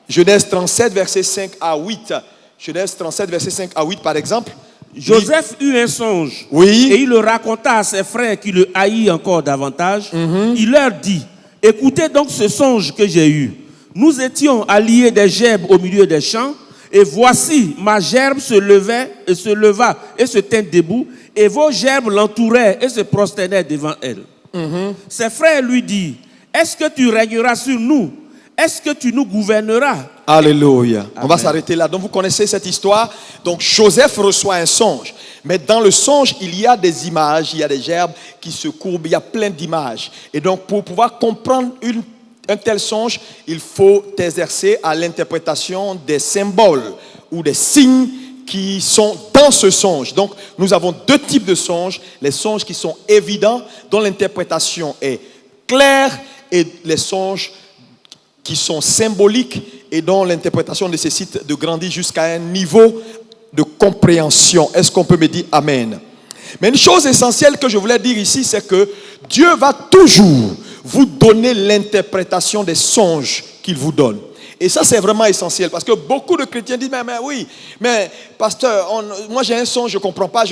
Genèse 37, versets 5 à 8. Genèse 37, versets 5 à 8, par exemple. Joseph eut un songe. Oui. Et il le raconta à ses frères qui le haïssent encore davantage. Il leur dit, écoutez donc ce songe que j'ai eu. Nous étions alliés des gerbes au milieu des champs. Et voici, ma gerbe se leva et se tint debout, et vos gerbes l'entouraient et se prosternaient devant elle. Ses frères lui disent, est-ce que tu régneras sur nous? Est-ce que tu nous gouverneras? Alléluia. Amen. On va s'arrêter là. Donc vous connaissez cette histoire. Donc Joseph reçoit un songe. Mais dans le songe, il y a des images, il y a des gerbes qui se courbent, il y a plein d'images. Et donc pour pouvoir comprendre un tel songe, il faut t'exercer à l'interprétation des symboles ou des signes qui sont dans ce songe. Donc, nous avons deux types de songes. Les songes qui sont évidents, dont l'interprétation est claire, et les songes qui sont symboliques et dont l'interprétation nécessite de grandir jusqu'à un niveau de compréhension. Est-ce qu'on peut me dire Amen? Mais une chose essentielle que je voulais dire ici, c'est que Dieu va toujours vous donner l'interprétation des songes qu'il vous donne. Et ça, c'est vraiment essentiel parce que beaucoup de chrétiens disent, mais oui, mais pasteur, moi j'ai un songe, je ne comprends pas.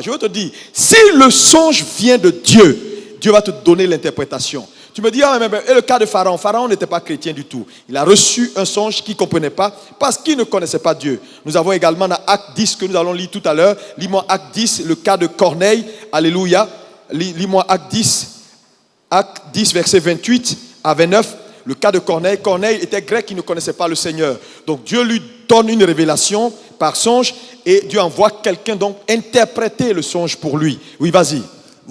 Je veux te dire, si le songe vient de Dieu, Dieu va te donner l'interprétation. Tu me dis, et le cas de Pharaon? Pharaon n'était pas chrétien du tout. Il a reçu un songe qu'il ne comprenait pas parce qu'il ne connaissait pas Dieu. Nous avons également dans Acte 10 que nous allons lire tout à l'heure. Lis-moi Acte 10, le cas de Corneille. Alléluia. Lis-moi Acte 10, versets 28 à 29. Le cas de Corneille. Corneille était grec, il ne connaissait pas le Seigneur. Donc Dieu lui donne une révélation par songe et Dieu envoie quelqu'un donc interpréter le songe pour lui. Oui, vas-y.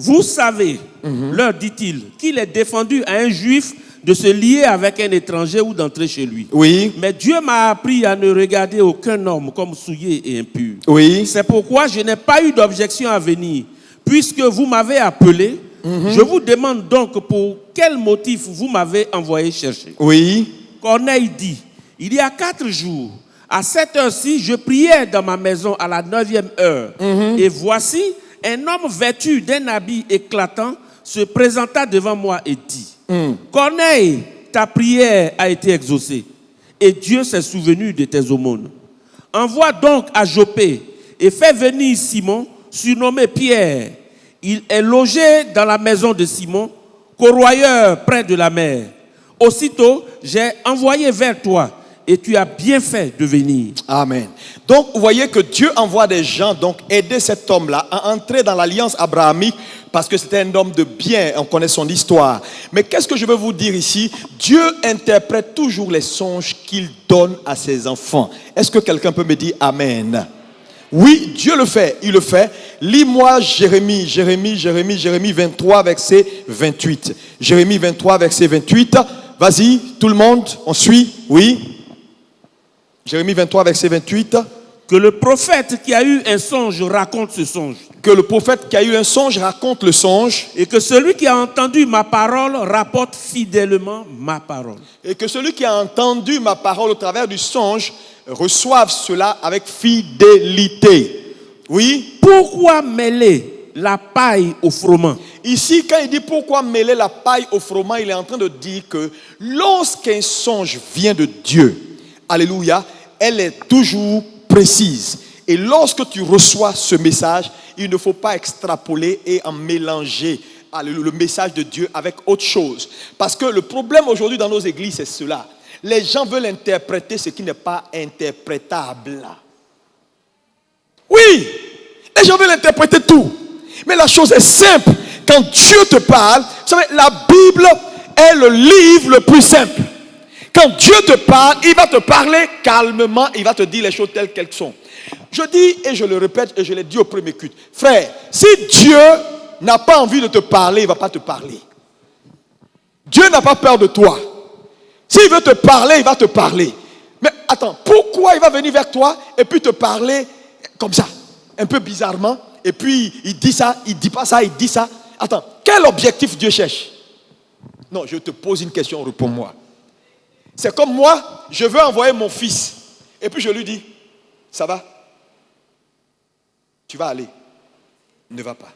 Vous savez, leur dit-il, qu'il est défendu à un juif de se lier avec un étranger ou d'entrer chez lui. Oui. Mais Dieu m'a appris à ne regarder aucun homme comme souillé et impur. Oui. C'est pourquoi je n'ai pas eu d'objection à venir. Puisque vous m'avez appelé, je vous demande donc pour quel motif vous m'avez envoyé chercher. Oui. Corneille dit, il y a 4 jours, à cette heure-ci, je priais dans ma maison à la 9e heure. Et voici, un homme vêtu d'un habit éclatant se présenta devant moi et dit, Corneille, ta prière a été exaucée et Dieu s'est souvenu de tes aumônes. Envoie donc à Joppé et fais venir Simon, surnommé Pierre. Il est logé dans la maison de Simon, corroyeur près de la mer. Aussitôt, j'ai envoyé vers toi et tu as bien fait de venir. Amen. Donc, vous voyez que Dieu envoie des gens donc aider cet homme-là à entrer dans l'alliance abrahamique parce que c'était un homme de bien, on connaît son histoire. Mais qu'est-ce que je veux vous dire ici? Dieu interprète toujours les songes qu'il donne à ses enfants. Est-ce que quelqu'un peut me dire Amen? Oui, Dieu le fait, il le fait. Lis-moi Jérémie 23, verset 28. Jérémie 23, verset 28. Vas-y, tout le monde, on suit? Oui. Jérémie 23, verset 28. Que le prophète qui a eu un songe raconte ce songe. Que le prophète qui a eu un songe raconte le songe. Et que celui qui a entendu ma parole rapporte fidèlement ma parole. Et que celui qui a entendu ma parole au travers du songe reçoive cela avec fidélité. Oui. Pourquoi mêler la paille au froment. Ici, quand il dit pourquoi mêler la paille au froment, il est en train de dire que lorsqu'un songe vient de Dieu, alléluia, elle est toujours précise. Et lorsque tu reçois ce message, il ne faut pas extrapoler et en mélanger le message de Dieu avec autre chose. Parce que le problème aujourd'hui dans nos églises, c'est cela. Les gens veulent interpréter ce qui n'est pas interprétable. Oui, les gens veulent interpréter tout. Mais la chose est simple. Quand Dieu te parle, vous savez, la Bible est le livre le plus simple. Quand Dieu te parle, il va te parler calmement, il va te dire les choses telles qu'elles sont. Je dis et je le répète et je l'ai dit au premier culte. Frère, si Dieu n'a pas envie de te parler, il ne va pas te parler. Dieu n'a pas peur de toi. S'il veut te parler, il va te parler. Mais attends, pourquoi il va venir vers toi et puis te parler comme ça, un peu bizarrement, et puis il dit ça, il dit pas ça, il dit ça. Attends, quel objectif Dieu cherche? Non, je te pose une question, réponds-moi. C'est comme moi, je veux envoyer mon fils, et puis je lui dis, ça va? Tu vas aller. Ne va pas.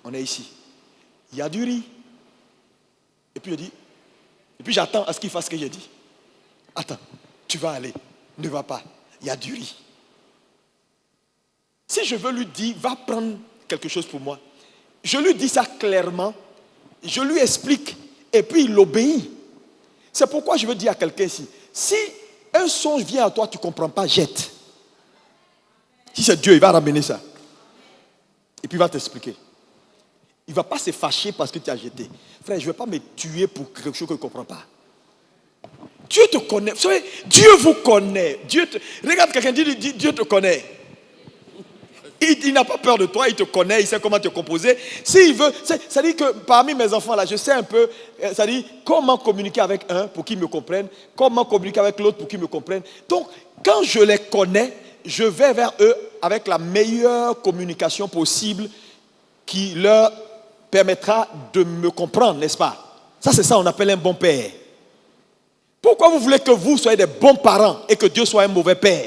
On est ici. Il y a du riz. Et puis je dis, et puis j'attends à ce qu'il fasse ce que j'ai dit. Attends, tu vas aller. Ne va pas. Il y a du riz. Si je veux lui dire, va prendre quelque chose pour moi, je lui dis ça clairement, je lui explique, et puis il obéit. C'est pourquoi je veux dire à quelqu'un ici, si un songe vient à toi, tu ne comprends pas, jette. Si c'est Dieu, il va ramener ça. Et puis il va t'expliquer. Il ne va pas se fâcher parce que tu as jeté. Frère, je ne vais pas me tuer pour quelque chose que je ne comprends pas. Dieu te connaît. Vous savez, Dieu vous connaît. Regarde quelqu'un, dit Dieu te connaît. Il n'a pas peur de toi, il te connaît, il sait comment te composer. S'il veut, ça dit que parmi mes enfants là, je sais un peu, ça dit comment communiquer avec un pour qu'il me comprenne, comment communiquer avec l'autre pour qu'il me comprenne. Donc, quand je les connais, je vais vers eux avec la meilleure communication possible qui leur permettra de me comprendre, n'est-ce pas? Ça, c'est ça, on appelle un bon père. Pourquoi vous voulez que vous soyez des bons parents et que Dieu soit un mauvais père?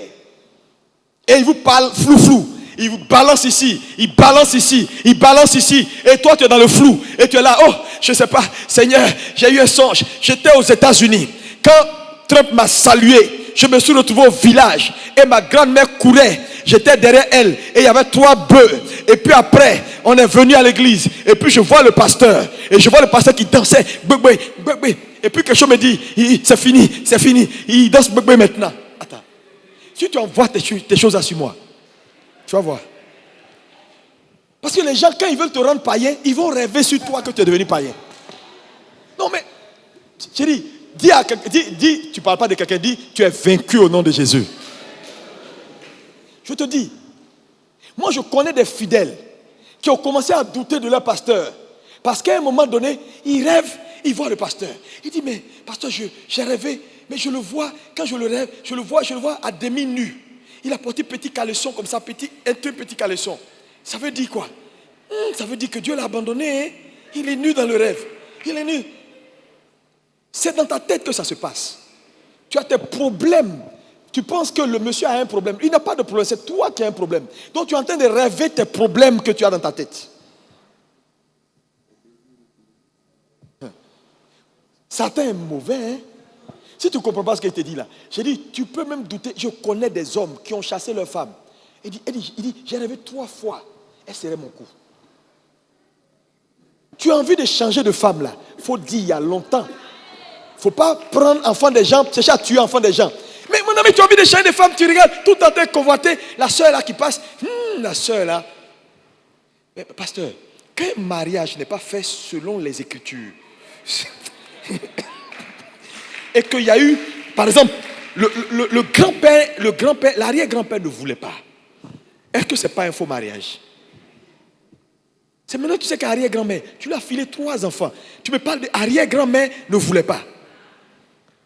Et il vous parle flou. Il vous balance ici, il balance ici, il balance ici. Et toi, tu es dans le flou. Et tu es là, oh, je ne sais pas, Seigneur, j'ai eu un songe. J'étais aux États-Unis. Quand Trump m'a salué, je me suis retrouvé au village. Et ma grand-mère courait. J'étais derrière elle. Et il y avait 3 bœufs. Et puis après, on est venu à l'église. Et puis je vois le pasteur. Et je vois le pasteur qui dansait. Et puis quelque chose me dit, c'est fini. Il danse maintenant. Attends. Si tu envoies tes choses à moi, tu vas voir. Parce que les gens, quand ils veulent te rendre païen, ils vont rêver sur toi que tu es devenu païen. Non mais, chérie, dis, tu ne parles pas de quelqu'un, dis, tu es vaincu au nom de Jésus. Je te dis, moi je connais des fidèles qui ont commencé à douter de leur pasteur. Parce qu'à un moment donné, ils rêvent, ils voient le pasteur. Il dit, mais pasteur, j'ai rêvé, mais je le vois, quand je le rêve, je le vois à demi nu. Il a porté petit caleçon comme ça, un petit caleçon. Ça veut dire quoi? Ça veut dire que Dieu l'a abandonné. Hein? Il est nu dans le rêve. Il est nu. C'est dans ta tête que ça se passe. Tu as tes problèmes. Tu penses que le monsieur a un problème. Il n'a pas de problème, c'est toi qui as un problème. Donc tu es en train de rêver tes problèmes que tu as dans ta tête. Satan est mauvais, hein? Si tu ne comprends pas ce qu'il te dit là, j'ai dit, tu peux même douter. Je connais des hommes qui ont chassé leur femme. Il dit, j'ai rêvé 3 fois. Elle serait mon cou. Tu as envie de changer de femme là. Il faut dire il y a longtemps. Il ne faut pas prendre enfant des gens, chercher à tuer enfant des gens. Mais mon ami, tu as envie de changer de femme, tu regardes tout en train de convoiter la soeur là qui passe. La soeur là. Mais pasteur, qu'un mariage n'est pas fait selon les Écritures. Et qu'il y a eu, par exemple, le grand-père, l'arrière-grand-père ne voulait pas. Est-ce que ce n'est pas un faux mariage? C'est maintenant que tu sais qu'arrière-grand-mère, tu lui as filé 3 enfants. Tu me parles d'arrière-grand-mère ne voulait pas.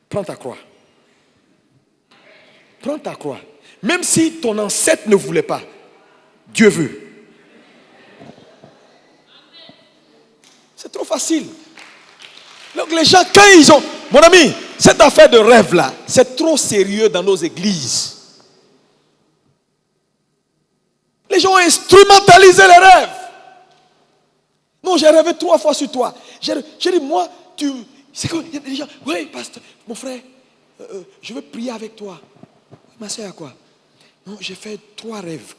Prends ta croix. Prends ta croix. Même si ton ancêtre ne voulait pas, Dieu veut. C'est trop facile. Donc les gens, quand ils ont... Mon ami, cette affaire de rêve là, c'est trop sérieux dans nos églises. Les gens ont instrumentalisé les rêves. Non, j'ai rêvé 3 fois sur toi. J'ai dit, moi, c'est quoi? Il y a des gens, oui, pasteur, mon frère, je veux prier avec toi. Ma soeur, à quoi? Non, j'ai fait 3 rêves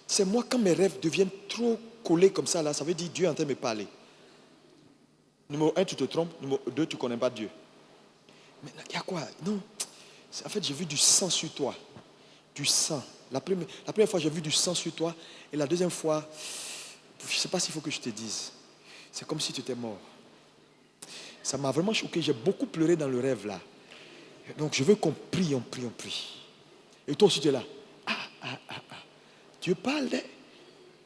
c'est moi, quand mes rêves deviennent trop collés comme ça, là, ça veut dire Dieu est en train de me parler. Numéro 1, tu te trompes. Numéro 2, tu ne connais pas Dieu. Mais il y a quoi? Non. En fait, j'ai vu du sang sur toi. Du sang. La première fois, j'ai vu du sang sur toi. Et la deuxième fois, je ne sais pas s'il faut que je te dise. C'est comme si tu étais mort. Ça m'a vraiment choqué. J'ai beaucoup pleuré dans le rêve là. Donc, je veux qu'on prie, on prie, on prie. Et toi aussi, tu es là. Dieu parle.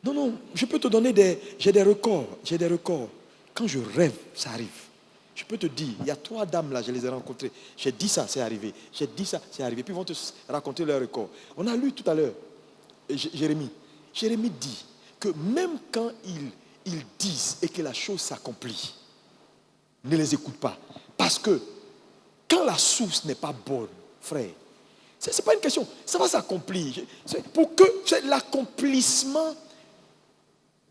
Non, je peux te donner j'ai des records. Quand je rêve, ça arrive. Je peux te dire, il y a 3 dames là, je les ai rencontrées. J'ai dit ça, c'est arrivé. J'ai dit ça, c'est arrivé. Puis ils vont te raconter leur record. On a lu tout à l'heure, Jérémie. Jérémie dit que même quand ils disent et que la chose s'accomplit, ne les écoute pas. Parce que quand la source n'est pas bonne, frère, ce n'est pas une question. Ça va s'accomplir. Pour que l'accomplissement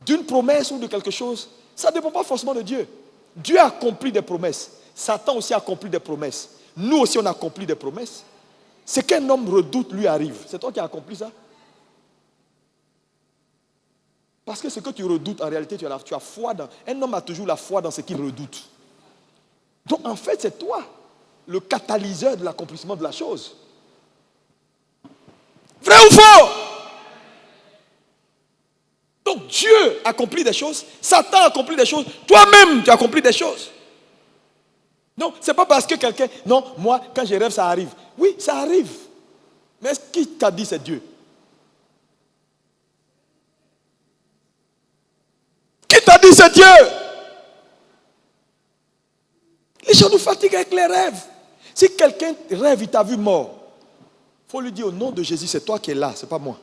d'une promesse ou de quelque chose, ça ne dépend pas forcément de Dieu. Dieu a accompli des promesses. Satan aussi a accompli des promesses. Nous aussi, on a accompli des promesses. Ce qu'un homme redoute lui arrive. C'est toi qui as accompli ça. Parce que ce que tu redoutes, en réalité, tu as foi dans. Un homme a toujours la foi dans ce qu'il redoute. Donc, en fait, c'est toi le catalyseur de l'accomplissement de la chose. Vrai ou faux? Donc Dieu accomplit des choses, Satan accomplit des choses, toi-même tu accomplis des choses. Non, ce n'est pas parce que quelqu'un... Non, moi, quand je rêve, ça arrive. Oui, ça arrive. Mais qui t'a dit c'est Dieu? Qui t'a dit c'est Dieu? Les gens nous fatiguent avec les rêves. Si quelqu'un rêve, il t'a vu mort, il faut lui dire au nom de Jésus, c'est toi qui es là, ce n'est pas moi.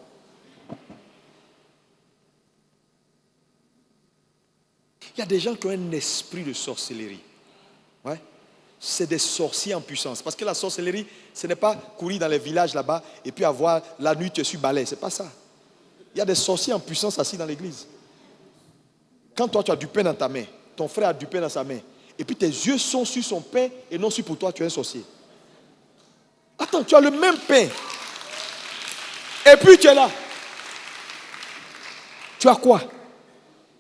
Il y a des gens qui ont un esprit de sorcellerie. Ouais. C'est des sorciers en puissance. Parce que la sorcellerie, ce n'est pas courir dans les villages là-bas et puis avoir la nuit, tu es sur balai. Ce n'est pas ça. Il y a des sorciers en puissance assis dans l'église. Quand toi, tu as du pain dans ta main, ton frère a du pain dans sa main, et puis tes yeux sont sur son pain et non sur pour toi, tu es un sorcier. Attends, tu as le même pain. Et puis tu es là. Tu as quoi?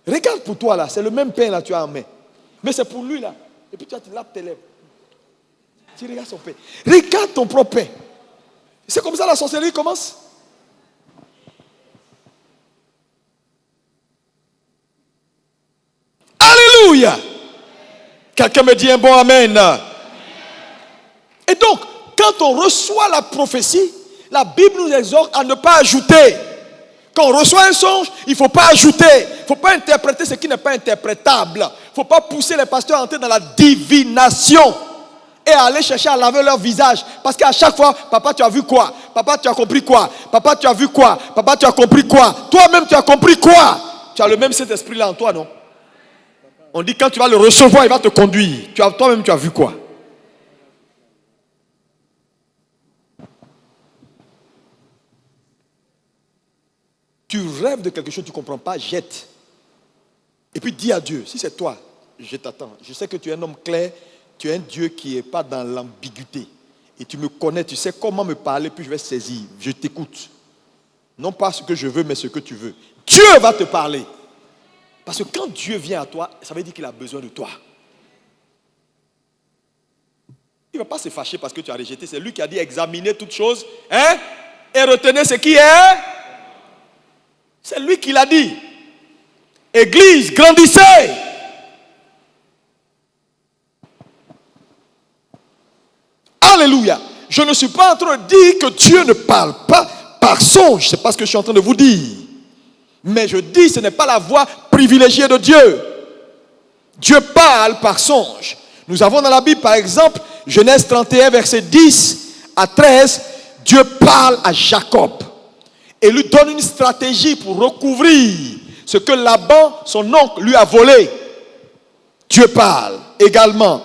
Regarde pour toi là, c'est le même pain là tu as en main. Mais c'est pour lui là. Et puis tu lapes tes lèvres. Tu regardes son pain. Regarde ton propre pain. C'est comme ça la sorcellerie commence. Alléluia. Quelqu'un me dit un bon amen. Et donc, quand on reçoit la prophétie, la Bible nous exhorte à ne pas ajouter. Quand on reçoit un songe, il ne faut pas ajouter. Il ne faut pas interpréter ce qui n'est pas interprétable. Il ne faut pas pousser les pasteurs à entrer dans la divination et à aller chercher à laver leur visage. Parce qu'à chaque fois, papa, tu as vu quoi? Papa, tu as compris quoi? Papa, tu as vu quoi? Papa, tu as compris quoi? Toi-même, tu as compris quoi? Tu as le même Saint-Esprit là en toi, non? On dit quand tu vas le recevoir, il va te conduire. Toi-même, tu as vu quoi? Tu rêves de quelque chose que tu ne comprends pas, jette. Et puis dis à Dieu, si c'est toi, je t'attends. Je sais que tu es un homme clair, tu es un Dieu qui n'est pas dans l'ambiguïté. Et tu me connais, tu sais comment me parler, puis je vais saisir. Je t'écoute. Non pas ce que je veux, mais ce que tu veux. Dieu va te parler. Parce que quand Dieu vient à toi, ça veut dire qu'il a besoin de toi. Il ne va pas se fâcher parce que tu as rejeté. C'est lui qui a dit examinez toutes choses, hein, et retenez ce qui est. C'est lui qui l'a dit. Église, grandissez. Alléluia. Je ne suis pas en train de dire que Dieu ne parle pas par songe. C'est pas ce que je suis en train de vous dire. Mais je dis que ce n'est pas la voie privilégiée de Dieu. Dieu parle par songe. Nous avons dans la Bible, par exemple, Genèse 31, verset 10 à 13, Dieu parle à Jacob et lui donne une stratégie pour recouvrir ce que Laban, son oncle, lui a volé. Dieu parle également.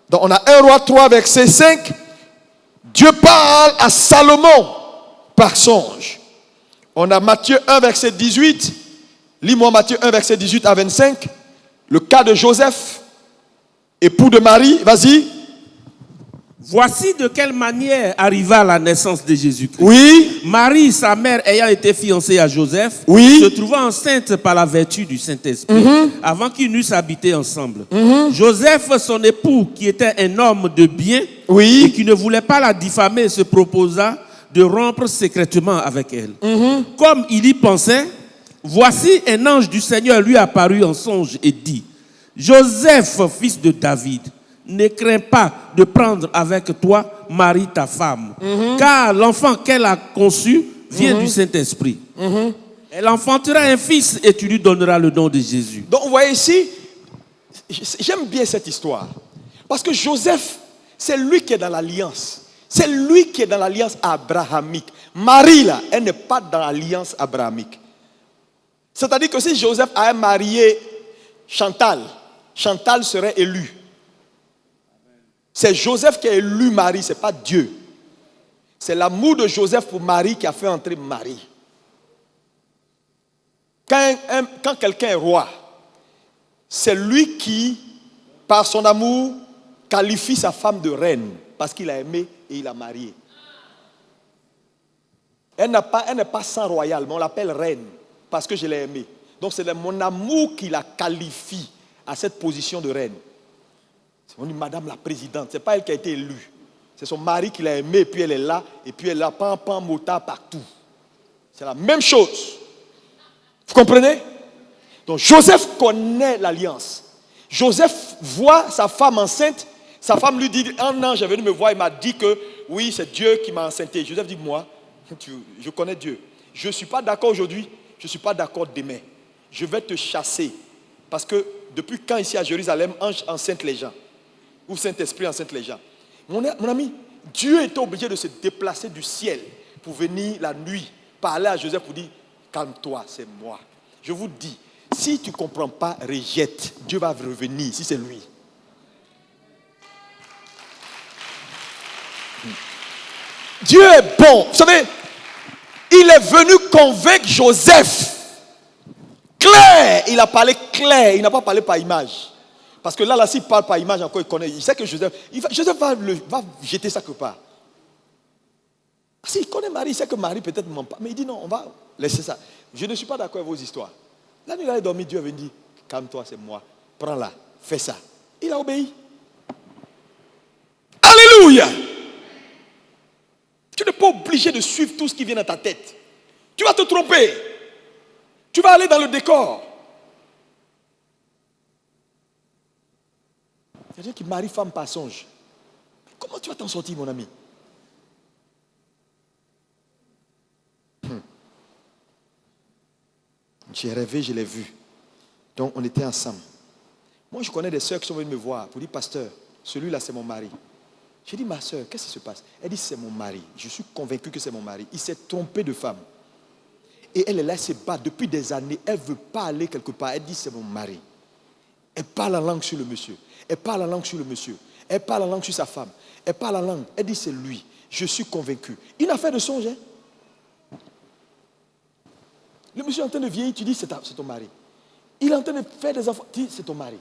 Donc on a 1 Roi 3, verset 5. Dieu parle à Salomon par songe. On a Matthieu 1, verset 18. Lis-moi Matthieu 1, verset 18 à 25. Le cas de Joseph, époux de Marie. Vas-y. Voici de quelle manière arriva la naissance de Jésus-Christ. Oui. Marie, sa mère, ayant été fiancée à Joseph, Oui. se trouva enceinte par la vertu du Saint-Esprit, avant qu'ils n'eussent habité ensemble. Joseph, son époux, qui était un homme de bien, Oui. et qui ne voulait pas la diffamer, se proposa de rompre secrètement avec elle. Comme il y pensait, voici un ange du Seigneur lui apparut en songe et dit, Joseph, fils de David, ne crains pas de prendre avec toi Marie, ta femme, car l'enfant qu'elle a conçu vient du Saint-Esprit. Elle enfantera un fils et tu lui donneras le nom de Jésus. Donc vous voyez ici, j'aime bien cette histoire. Parce que Joseph, c'est lui qui est dans l'alliance. C'est lui qui est dans l'alliance abrahamique. Marie, là, elle n'est pas dans l'alliance abrahamique. C'est-à-dire que si Joseph avait marié Chantal, Chantal serait élue. C'est Joseph qui a élu Marie, ce n'est pas Dieu. C'est l'amour de Joseph pour Marie qui a fait entrer Marie. Quand quelqu'un est roi, c'est lui qui, par son amour, qualifie sa femme de reine parce qu'il a aimé et il a marié. Elle n'est pas sang royal, mais on l'appelle reine parce que je l'ai aimée. Donc c'est mon amour qui la qualifie à cette position de reine. On dit Madame la Présidente, ce n'est pas elle qui a été élue. C'est son mari qui l'a aimée, et puis elle est là, et puis elle a pan motard partout. C'est la même chose. Vous comprenez? Donc Joseph connaît l'alliance. Joseph voit sa femme enceinte. Sa femme lui dit, un ange est venu me voir, il m'a dit que oui, c'est Dieu qui m'a enceinté. Joseph dit, moi, je connais Dieu. Je ne suis pas d'accord aujourd'hui, je ne suis pas d'accord demain. Je vais te chasser. Parce que depuis quand ici à Jérusalem, ange enceinte les gens? Ou Saint-Esprit enceinte les gens? Mon ami, Dieu était obligé de se déplacer du ciel pour venir la nuit, parler à Joseph pour dire, calme-toi, c'est moi. Je vous dis, si tu ne comprends pas, rejette. Dieu va revenir si c'est lui. Dieu est bon. Vous savez, il est venu convaincre Joseph. Clair, il a parlé clair, il n'a pas parlé par image. Parce que là, s'il parle par image encore, il connaît. Il sait que Joseph va jeter ça quelque part. S'il connaît Marie, il sait que Marie peut-être ne ment pas. Mais il dit non, on va laisser ça. Je ne suis pas d'accord avec vos histoires. La nuit, il a dormi, Dieu avait dit, calme-toi, c'est moi. Prends-la, fais ça. Il a obéi. Alléluia. Tu n'es pas obligé de suivre tout ce qui vient dans ta tête. Tu vas te tromper. Tu vas aller dans le décor. Il y a des gens qui marient femme par songe. Comment tu vas t'en sortir, mon ami? J'ai rêvé, je l'ai vu. Donc, on était ensemble. Moi, je connais des sœurs qui sont venues me voir pour dire, pasteur, celui-là, c'est mon mari. J'ai dit, ma sœur, qu'est-ce qui se passe? Elle dit, c'est mon mari. Je suis convaincu que c'est mon mari. Il s'est trompé de femme. Et elle est là, elle se bat depuis des années. Elle ne veut pas aller quelque part. Elle dit, c'est mon mari. Elle parle en langue sur le monsieur. Elle parle en langue sur le monsieur. Elle parle en langue sur sa femme. Elle parle en langue. Elle dit, c'est lui. Je suis convaincu. Une affaire de songe, hein? Le monsieur est en train de vieillir, tu dis, c'est ton mari. Il est en train de faire des enfants, tu dis, c'est ton mari.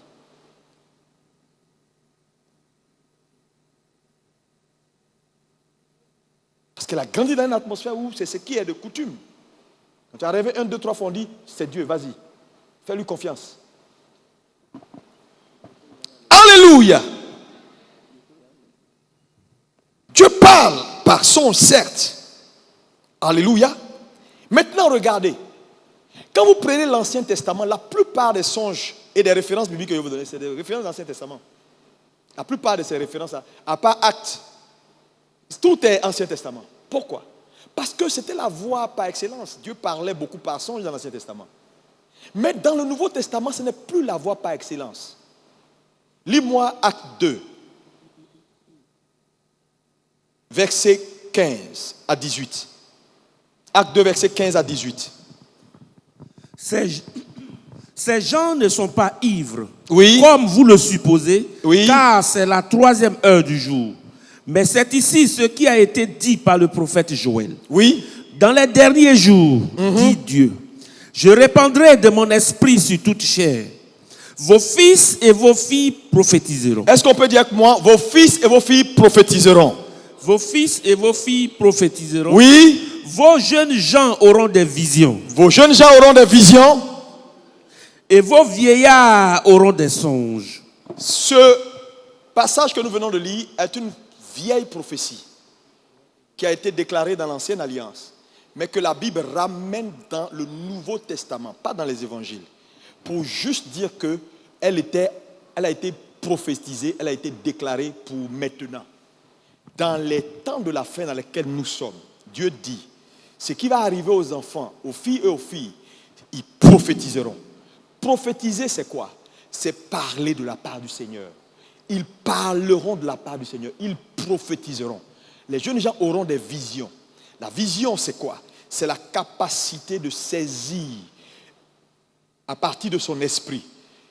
Parce qu'elle a grandi dans une atmosphère où c'est ce qui est de coutume. Quand tu es arrivé 1, 2, 3 fois, on dit, c'est Dieu, vas-y. Fais-lui confiance. Alléluia. Dieu parle par son certes. Alléluia. Maintenant, regardez. Quand vous prenez l'Ancien Testament, la plupart des songes et des références bibliques que je vais vous donner, c'est des références de l'Ancien Testament. La plupart de ces références, à part Actes, tout est Ancien Testament. Pourquoi? Parce que c'était la voie par excellence. Dieu parlait beaucoup par songe dans l'Ancien Testament. Mais dans le Nouveau Testament, ce n'est plus la voie par excellence. Lis-moi Acte 2, verset 15 à 18. Acte 2, verset 15 à 18. Ces gens ne sont pas ivres, Oui. comme vous le supposez, Oui. car c'est la 3e heure du jour. Mais c'est ici ce qui a été dit par le prophète Joël. Oui. Dans les derniers jours, dit Dieu, Je répandrai de mon esprit sur toute chair. Vos fils et vos filles prophétiseront. Est-ce qu'on peut dire avec moi, vos fils et vos filles prophétiseront? Vos fils et vos filles prophétiseront. Oui. Vos jeunes gens auront des visions. Vos jeunes gens auront des visions. Et vos vieillards auront des songes. Ce passage que nous venons de lire est une vieille prophétie qui a été déclarée dans l'Ancienne Alliance, mais que la Bible ramène dans le Nouveau Testament, pas dans les évangiles, pour juste dire qu'elle a été prophétisée, elle a été déclarée pour maintenant. Dans les temps de la fin dans lesquels nous sommes, Dieu dit, ce qui va arriver aux enfants, aux filles et aux filles, ils prophétiseront. Prophétiser, c'est quoi? C'est parler de la part du Seigneur. Ils parleront de la part du Seigneur. Ils prophétiseront. Les jeunes gens auront des visions. La vision, c'est quoi? C'est la capacité de saisir à partir de son esprit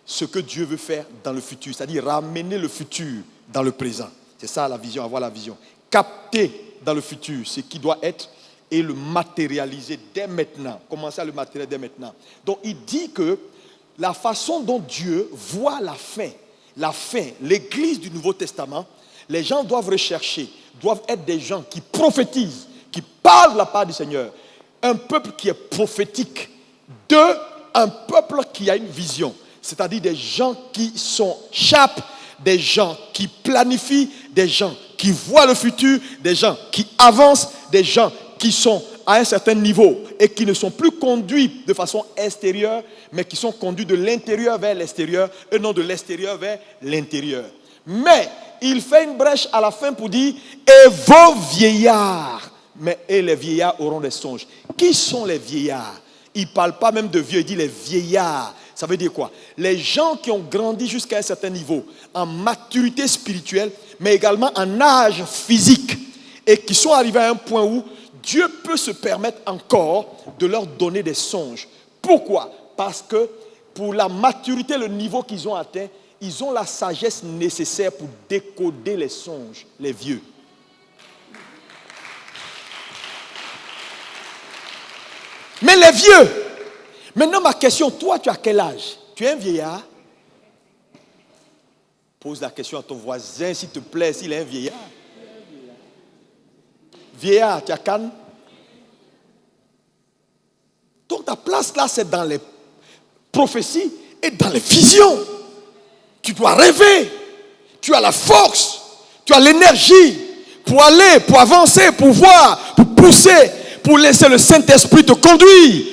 ce que Dieu veut faire dans le futur. C'est-à-dire ramener le futur dans le présent. C'est ça la vision, avoir la vision. Capter dans le futur ce qui doit être et le matérialiser dès maintenant. Commencer à le matérialiser dès maintenant. Donc il dit que la façon dont Dieu voit la fin, l'église du Nouveau Testament, les gens doivent rechercher, doivent être des gens qui prophétisent, qui parlent de la part du Seigneur. Un peuple qui est prophétique, un peuple qui a une vision, c'est-à-dire des gens qui sont sharp, des gens qui planifient, des gens qui voient le futur, des gens qui avancent, des gens qui sont à un certain niveau et qui ne sont plus conduits de façon extérieure, mais qui sont conduits de l'intérieur vers l'extérieur et non de l'extérieur vers l'intérieur. Mais il fait une brèche à la fin pour dire « Et vos vieillards ». Et les vieillards auront des songes. Qui sont les vieillards? Il ne parle pas même de vieux, il dit les vieillards. Ça veut dire quoi? Les gens qui ont grandi jusqu'à un certain niveau, en maturité spirituelle, mais également en âge physique, et qui sont arrivés à un point où Dieu peut se permettre encore de leur donner des songes. Pourquoi? Parce que pour la maturité, le niveau qu'ils ont atteint, ils ont la sagesse nécessaire pour décoder les songes, les vieux. Mais les vieux, maintenant ma question, toi tu as quel âge? Tu es un vieillard? Pose la question à ton voisin s'il te plaît, s'il est un vieillard. Vieillard, tu as canne? Donc ta place là, c'est dans les prophéties et dans les visions. Tu dois rêver. Tu as la force, tu as l'énergie pour aller, pour avancer, pour voir, pour pousser, pour laisser le Saint-Esprit te conduire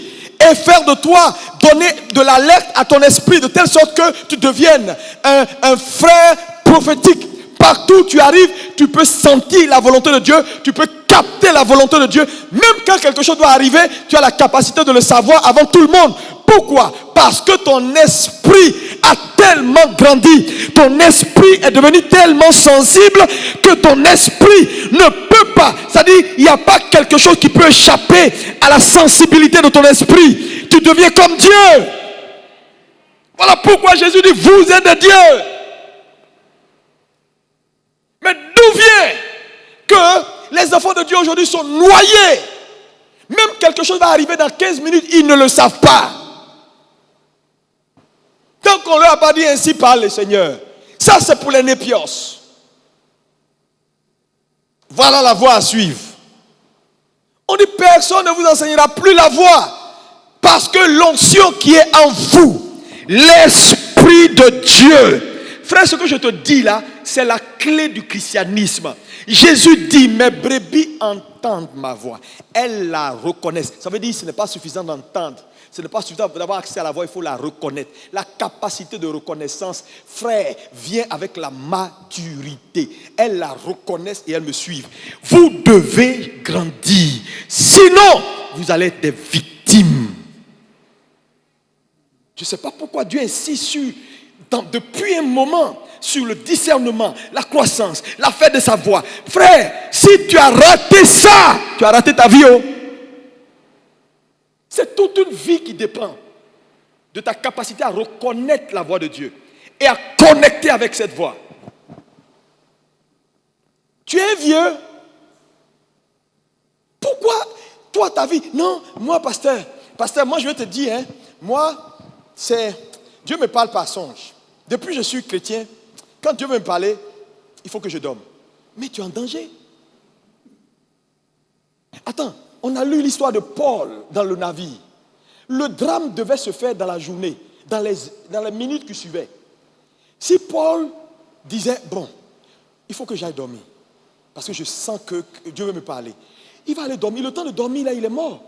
et faire de toi, donner de l'alerte à ton esprit de telle sorte que tu deviennes un frère prophétique. Partout où tu arrives, tu peux sentir la volonté de Dieu, tu peux capter la volonté de Dieu. Même quand quelque chose doit arriver, tu as la capacité de le savoir avant tout le monde. Pourquoi? Parce que ton esprit a tellement grandi, ton esprit est devenu tellement sensible que ton esprit ne peut pas, c'est-à-dire il n'y a pas quelque chose qui peut échapper à la sensibilité de ton esprit. Tu deviens comme Dieu. Voilà pourquoi Jésus dit, vous êtes des dieux. Mais d'où vient que les enfants de Dieu aujourd'hui sont noyés? Même quelque chose va arriver dans 15 minutes, ils ne le savent pas. Tant qu'on ne leur a pas dit ainsi parle le Seigneur. Ça c'est pour les népios. Voilà la voie à suivre. On dit personne ne vous enseignera plus la voie. Parce que l'onction qui est en vous, l'Esprit de Dieu. Frère, ce que je te dis là, c'est la clé du christianisme. Jésus dit, mes brebis entendent ma voix. Elles la reconnaissent. Ça veut dire que ce n'est pas suffisant d'entendre. Ce n'est pas suffisant d'avoir accès à la voix, il faut la reconnaître. La capacité de reconnaissance, frère, vient avec la maturité. Elles la reconnaissent et elles me suivent. Vous devez grandir. Sinon, vous allez être des victimes. Je ne sais pas pourquoi Dieu insiste depuis un moment sur le discernement, la croissance, la fête de sa voix. Frère, si tu as raté ça, tu as raté ta vie. C'est toute une vie qui dépend de ta capacité à reconnaître la voix de Dieu et à connecter avec cette voix. Tu es vieux. Pourquoi toi ta vie? Non, moi pasteur, Pasteur, moi je vais te dire, hein, moi, Dieu me parle par songe. Depuis que je suis chrétien, quand Dieu veut me parler, il faut que je dorme. Mais tu es en danger. Attends, on a lu l'histoire de Paul dans le navire. Le drame devait se faire dans la journée, dans les minutes qui suivaient. Si Paul disait, bon, il faut que j'aille dormir, parce que je sens que Dieu veut me parler, il va aller dormir. Le temps de dormir, là, il est mort.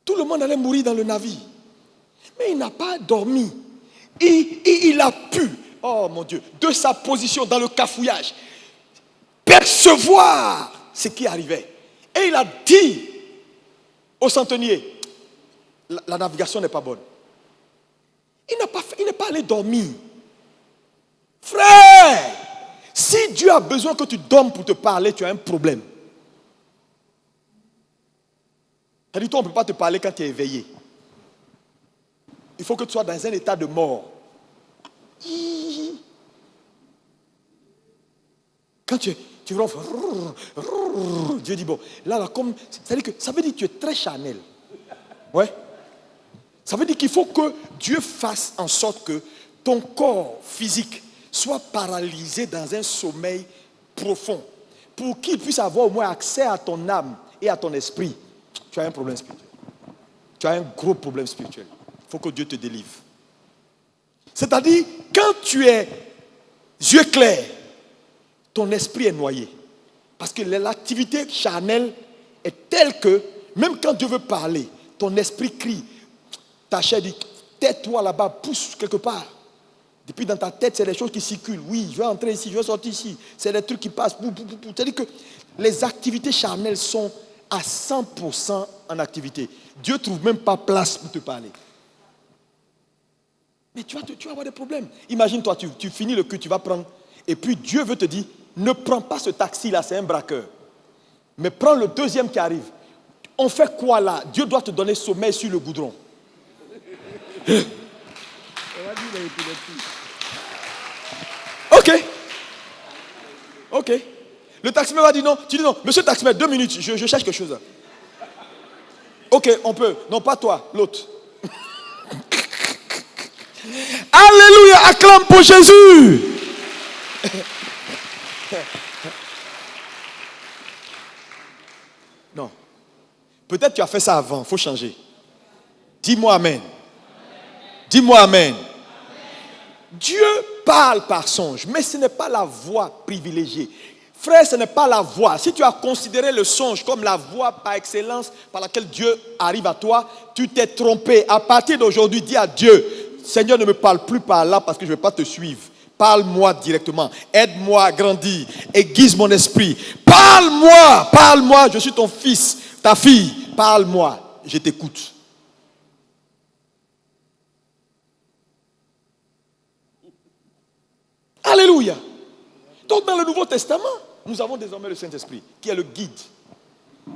Tout le monde allait mourir dans le navire. Mais il n'a pas dormi. Il a pu, oh mon Dieu, de sa position dans le cafouillage, percevoir ce qui arrivait. Et il a dit au centenier, la navigation n'est pas bonne. Il n'est pas allé dormir. Frère, si Dieu a besoin que tu dormes pour te parler, tu as un problème. C'est-à-dire, toi, on ne peut pas te parler quand tu es éveillé. Il faut que tu sois dans un état de mort. Quand tu ronfles, Dieu dit, bon, là, comme, c'est-à-dire que ça veut dire que tu es très charnel. Ouais. Ça veut dire qu'il faut que Dieu fasse en sorte que ton corps physique soit paralysé dans un sommeil profond, pour qu'il puisse avoir au moins accès à ton âme et à ton esprit. Tu as un problème spirituel. Tu as un gros problème spirituel. Il faut que Dieu te délivre. C'est-à-dire, quand tu es yeux clairs, ton esprit est noyé. Parce que l'activité charnelle est telle que, même quand Dieu veut parler, ton esprit crie. Ta chair dit, tais-toi là-bas, pousse quelque part. Depuis dans ta tête, c'est des choses qui circulent. Oui, je vais entrer ici, je vais sortir ici. C'est des trucs qui passent. C'est-à-dire que les activités charnelles sont à 100% en activité. Dieu ne trouve même pas place pour te parler. Mais tu vas avoir des problèmes. Imagine-toi, tu finis le culte, tu vas prendre, et puis Dieu veut te dire, ne prends pas ce taxi-là, c'est un braqueur. Mais prends le deuxième qui arrive. On fait quoi là? Dieu doit te donner sommeil sur le goudron. Ok. Le taximan va dire non. Tu dis non, monsieur le taximan, 2 minutes, je cherche quelque chose. Ok, on peut. Non, pas toi, l'autre. Alléluia, acclame pour Jésus. Non. Peut-être tu as fait ça avant, il faut changer. Dis-moi amen. Dis-moi amen. Dieu parle par songe, mais ce n'est pas la voix privilégiée. Frère, ce n'est pas la voix. Si tu as considéré le songe comme la voix par excellence par laquelle Dieu arrive à toi, tu t'es trompé. À partir d'aujourd'hui, dis à Dieu, Seigneur, ne me parle plus par là parce que je ne vais pas te suivre. Parle-moi directement. Aide-moi à grandir. Aiguise mon esprit. Parle-moi. Je suis ton fils, ta fille. Parle-moi. Je t'écoute. Alléluia. Donc dans le Nouveau Testament, nous avons désormais le Saint-Esprit qui est le guide.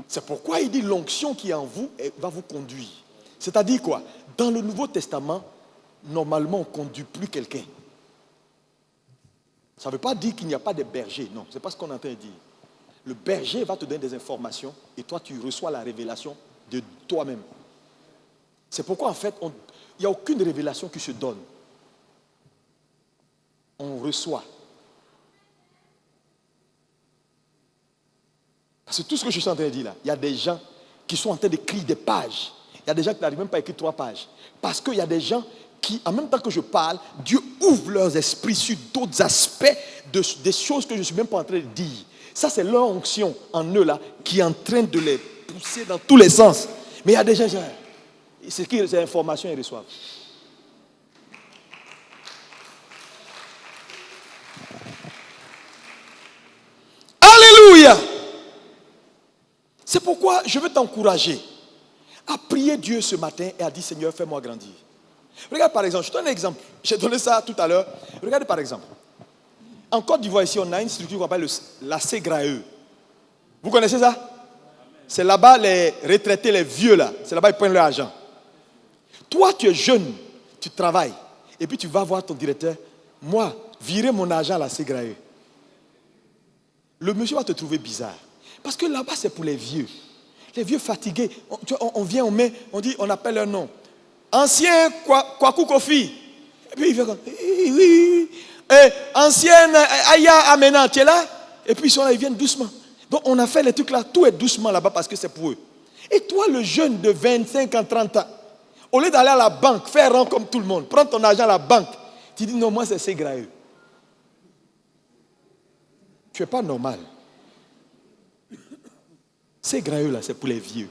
C'est pourquoi il dit l'onction qui est en vous va vous conduire. C'est-à-dire quoi? Dans le Nouveau Testament, normalement on ne conduit plus quelqu'un. Ça ne veut pas dire qu'il n'y a pas de berger. Non, ce n'est pas ce qu'on est en train de dire. Le berger va te donner des informations et toi tu reçois la révélation de toi-même. C'est pourquoi en fait, il n'y a aucune révélation qui se donne. On reçoit. Parce que tout ce que je suis en train de dire là, il y a des gens qui sont en train d'écrire des pages. Il y a des gens qui n'arrivent même pas à écrire 3 pages. Parce qu'il y a des gens qui, en même temps que je parle, Dieu ouvre leurs esprits sur d'autres aspects des choses que je ne suis même pas en train de dire. Ça, c'est leur onction en eux là qui est en train de les pousser dans tous les sens. Mais il y a des gens, c'est qui ces informations ils reçoivent. Alléluia. C'est pourquoi je veux t'encourager à prier Dieu ce matin et à dire Seigneur, fais-moi grandir. Regarde par exemple, je te donne un exemple. J'ai donné ça tout à l'heure. Regardez par exemple. En Côte d'Ivoire ici, on a une structure qu'on appelle la CGRAE. Vous connaissez ça? C'est là-bas les retraités, les vieux là. C'est là-bas ils prennent leur argent. Toi, tu es jeune, tu travailles. Et puis tu vas voir ton directeur. Moi, virer mon argent à la CGRAE. Le monsieur va te trouver bizarre. Parce que là-bas, c'est pour les vieux. Les vieux fatigués, on vient, on met, on dit, on appelle leur nom. Ancien Kwaku Kofi. Et puis il fait comme, oui. Ancienne Aya Amena, tu es là? Et puis ils sont là, ils viennent doucement. Donc on a fait les trucs là, tout est doucement là-bas parce que c'est pour eux. Et toi, le jeune de 25 ans, 30 ans, au lieu d'aller à la banque, faire rang comme tout le monde, prendre ton argent à la banque, tu dis non, moi c'est Ségraeux. Tu n'es pas normal. Ségraeux là, c'est pour les vieux.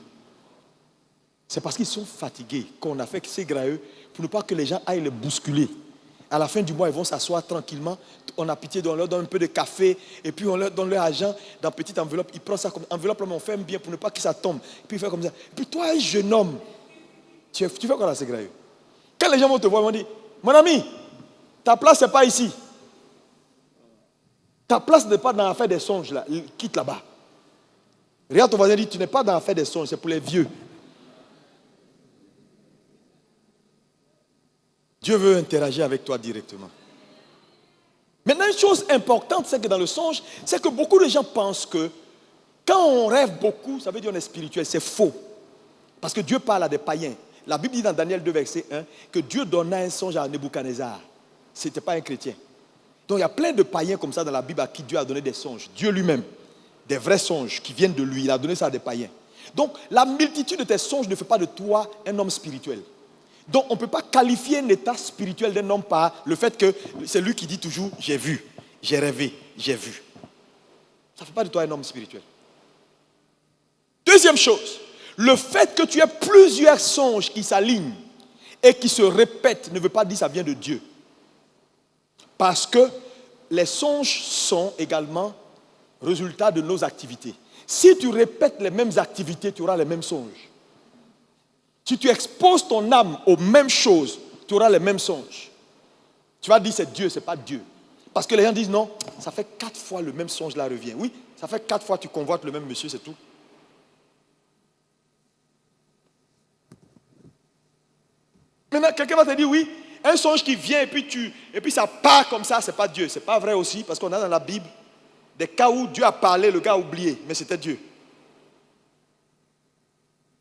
C'est parce qu'ils sont fatigués qu'on a fait Ségraeux pour ne pas que les gens aillent les bousculer. À la fin du mois, ils vont s'asseoir tranquillement. On a pitié, on leur donne un peu de café et puis on leur donne leur argent dans une petite enveloppe. Ils prennent ça comme enveloppe, on ferme bien pour ne pas que ça tombe. Et puis ils font comme ça. Et puis toi, un jeune homme, tu fais quoi là, Ségraeux? Quand les gens vont te voir, ils vont dire, mon ami, ta place n'est pas ici. Ta place n'est pas dans l'affaire des songes là. Quitte là-bas. Regarde ton voisin et dit, tu n'es pas dans l'affaire des songes, c'est pour les vieux. Dieu veut interagir avec toi directement. Maintenant, une chose importante, c'est que dans le songe, c'est que beaucoup de gens pensent que quand on rêve beaucoup, ça veut dire qu'on est spirituel. C'est faux. Parce que Dieu parle à des païens. La Bible dit dans Daniel 2, verset 1, que Dieu donna un songe à Nebuchadnezzar. Ce n'était pas un chrétien. Donc il y a plein de païens comme ça dans la Bible à qui Dieu a donné des songes. Dieu lui-même, des vrais songes qui viennent de lui. Il a donné ça à des païens. Donc la multitude de tes songes ne fait pas de toi un homme spirituel. Donc on ne peut pas qualifier l'état spirituel d'un homme par le fait que c'est lui qui dit toujours j'ai vu, j'ai rêvé, j'ai vu. Ça ne fait pas de toi un homme spirituel. Deuxième chose, le fait que tu aies plusieurs songes qui s'alignent et qui se répètent ne veut pas dire que ça vient de Dieu. Parce que les songes sont également résultat de nos activités. Si tu répètes les mêmes activités, tu auras les mêmes songes. Si tu exposes ton âme aux mêmes choses, tu auras les mêmes songes. Tu vas dire c'est Dieu, c'est pas Dieu. Parce que les gens disent non, ça fait 4 fois le même songe là revient. Oui, ça fait 4 fois que tu convoites le même monsieur, c'est tout. Maintenant, quelqu'un va te dire oui, un songe qui vient et puis ça part comme ça, c'est pas Dieu. C'est pas vrai aussi, parce qu'on a dans la Bible des cas où Dieu a parlé, le gars a oublié, mais c'était Dieu.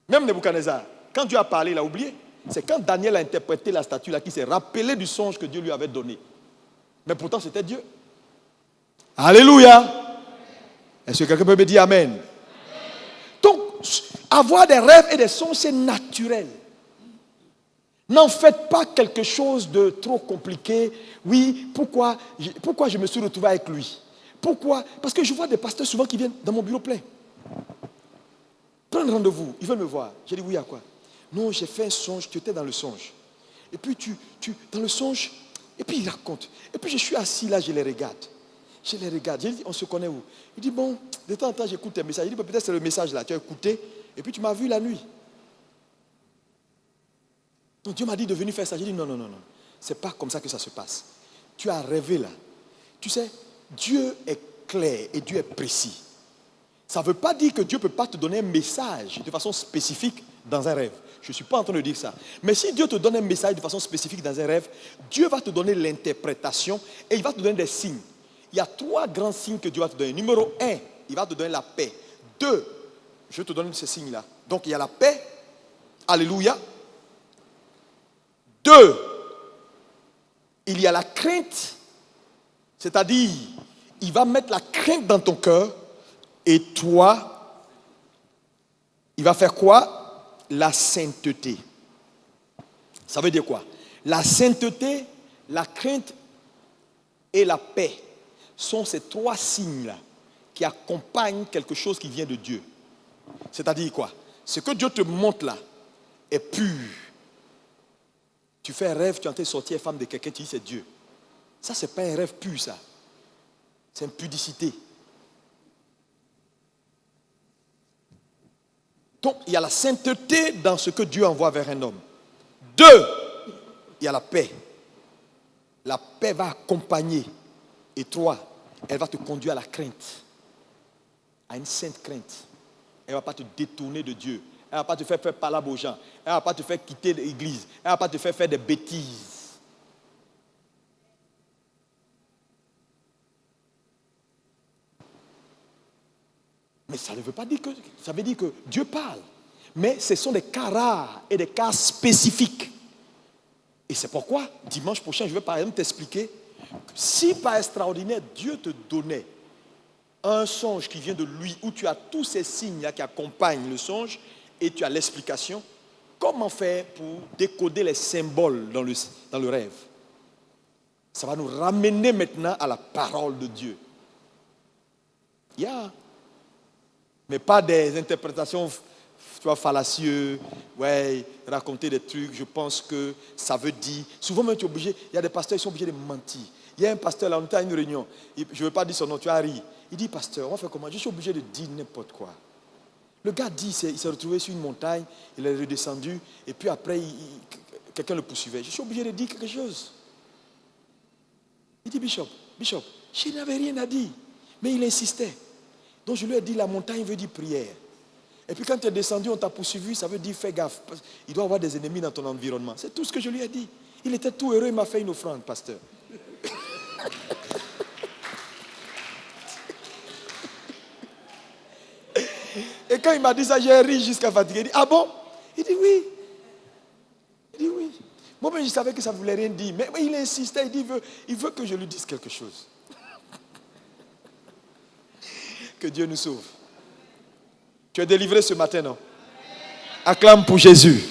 Même Nebuchadnezzar. Quand Dieu a parlé, il a oublié. C'est quand Daniel a interprété la statue là qu'il s'est rappelé du songe que Dieu lui avait donné. Mais pourtant, c'était Dieu. Alléluia. Est-ce que quelqu'un peut me dire Amen? Amen. Donc, avoir des rêves et des songes, c'est naturel. N'en faites pas quelque chose de trop compliqué. Oui, pourquoi je me suis retrouvé avec lui? Pourquoi? Parce que je vois des pasteurs souvent qui viennent dans mon bureau plein. Prendre rendez-vous, ils veulent me voir. J'ai dit oui, à quoi? Non, j'ai fait un songe, tu étais dans le songe. Et puis dans le songe, et puis il raconte. Et puis je suis assis là, je les regarde. J'ai dit, on se connaît où? Il dit, bon, de temps en temps j'écoute tes messages. Il dit, peut-être c'est le message là, tu as écouté, et puis tu m'as vu la nuit. Donc Dieu m'a dit de venir faire ça. J'ai dit, non. C'est pas comme ça que ça se passe. Tu as rêvé là. Tu sais, Dieu est clair et Dieu est précis. Ça ne veut pas dire que Dieu ne peut pas te donner un message de façon spécifique dans un rêve. Je ne suis pas en train de dire ça. Mais si Dieu te donne un message de façon spécifique dans un rêve, Dieu va te donner l'interprétation et il va te donner des signes. Il y a 3 grands signes que Dieu va te donner. Numéro 1, il va te donner la paix. 2, je te donne ces signes-là. Donc il y a la paix. Alléluia. 2, il y a la crainte. C'est-à-dire, il va mettre la crainte dans ton cœur. Et toi, il va faire quoi? La sainteté. Ça veut dire quoi? La sainteté, la crainte et la paix sont ces 3 signes-là qui accompagnent quelque chose qui vient de Dieu. C'est-à-dire quoi? Ce que Dieu te montre là est pur. Tu fais un rêve, tu es en train de sortir femme de quelqu'un, tu dis c'est Dieu. Ça, ce n'est pas un rêve pur, ça. C'est une pudicité. Donc, il y a la sainteté dans ce que Dieu envoie vers un homme. 2, il y a la paix. La paix va accompagner. Et 3, elle va te conduire à la crainte. À une sainte crainte. Elle ne va pas te détourner de Dieu. Elle ne va pas te faire palabre aux gens. Elle ne va pas te faire quitter l'église. Elle ne va pas te faire des bêtises. Mais ça ne veut pas dire que... Ça veut dire que Dieu parle. Mais ce sont des cas rares et des cas spécifiques. Et c'est pourquoi, dimanche prochain, je vais par exemple t'expliquer que si par extraordinaire, Dieu te donnait un songe qui vient de lui, où tu as tous ces signes-là qui accompagnent le songe, et tu as l'explication, comment faire pour décoder les symboles dans le rêve? Ça va nous ramener maintenant à la parole de Dieu. Mais pas des interprétations, tu vois, fallacieuses, ouais, raconter des trucs, je pense que ça veut dire. Souvent même tu es obligé, il y a des pasteurs qui sont obligés de mentir. Il y a un pasteur là, on était à une réunion, je ne veux pas dire son nom, tu as ri. Il dit, pasteur, on va faire comment? Je suis obligé de dire n'importe quoi. Le gars dit, il s'est retrouvé sur une montagne, il est redescendu, et puis après, quelqu'un le poursuivait. Je suis obligé de dire quelque chose. Il dit, Bishop, je n'avais rien à dire. Mais il insistait. Donc je lui ai dit, la montagne veut dire prière. Et puis quand tu es descendu, on t'a poursuivi, ça veut dire fais gaffe. Il doit y avoir des ennemis dans ton environnement. C'est tout ce que je lui ai dit. Il était tout heureux, il m'a fait une offrande, pasteur. Et quand il m'a dit ça, j'ai ri jusqu'à fatiguer. Il dit, ah bon? Il dit oui. Il dit oui. Moi-même, je savais que ça ne voulait rien dire. Mais il insistait, il dit, il veut que je lui dise quelque chose. Que Dieu nous sauve. Tu es délivré ce matin, non? Acclame pour Jésus.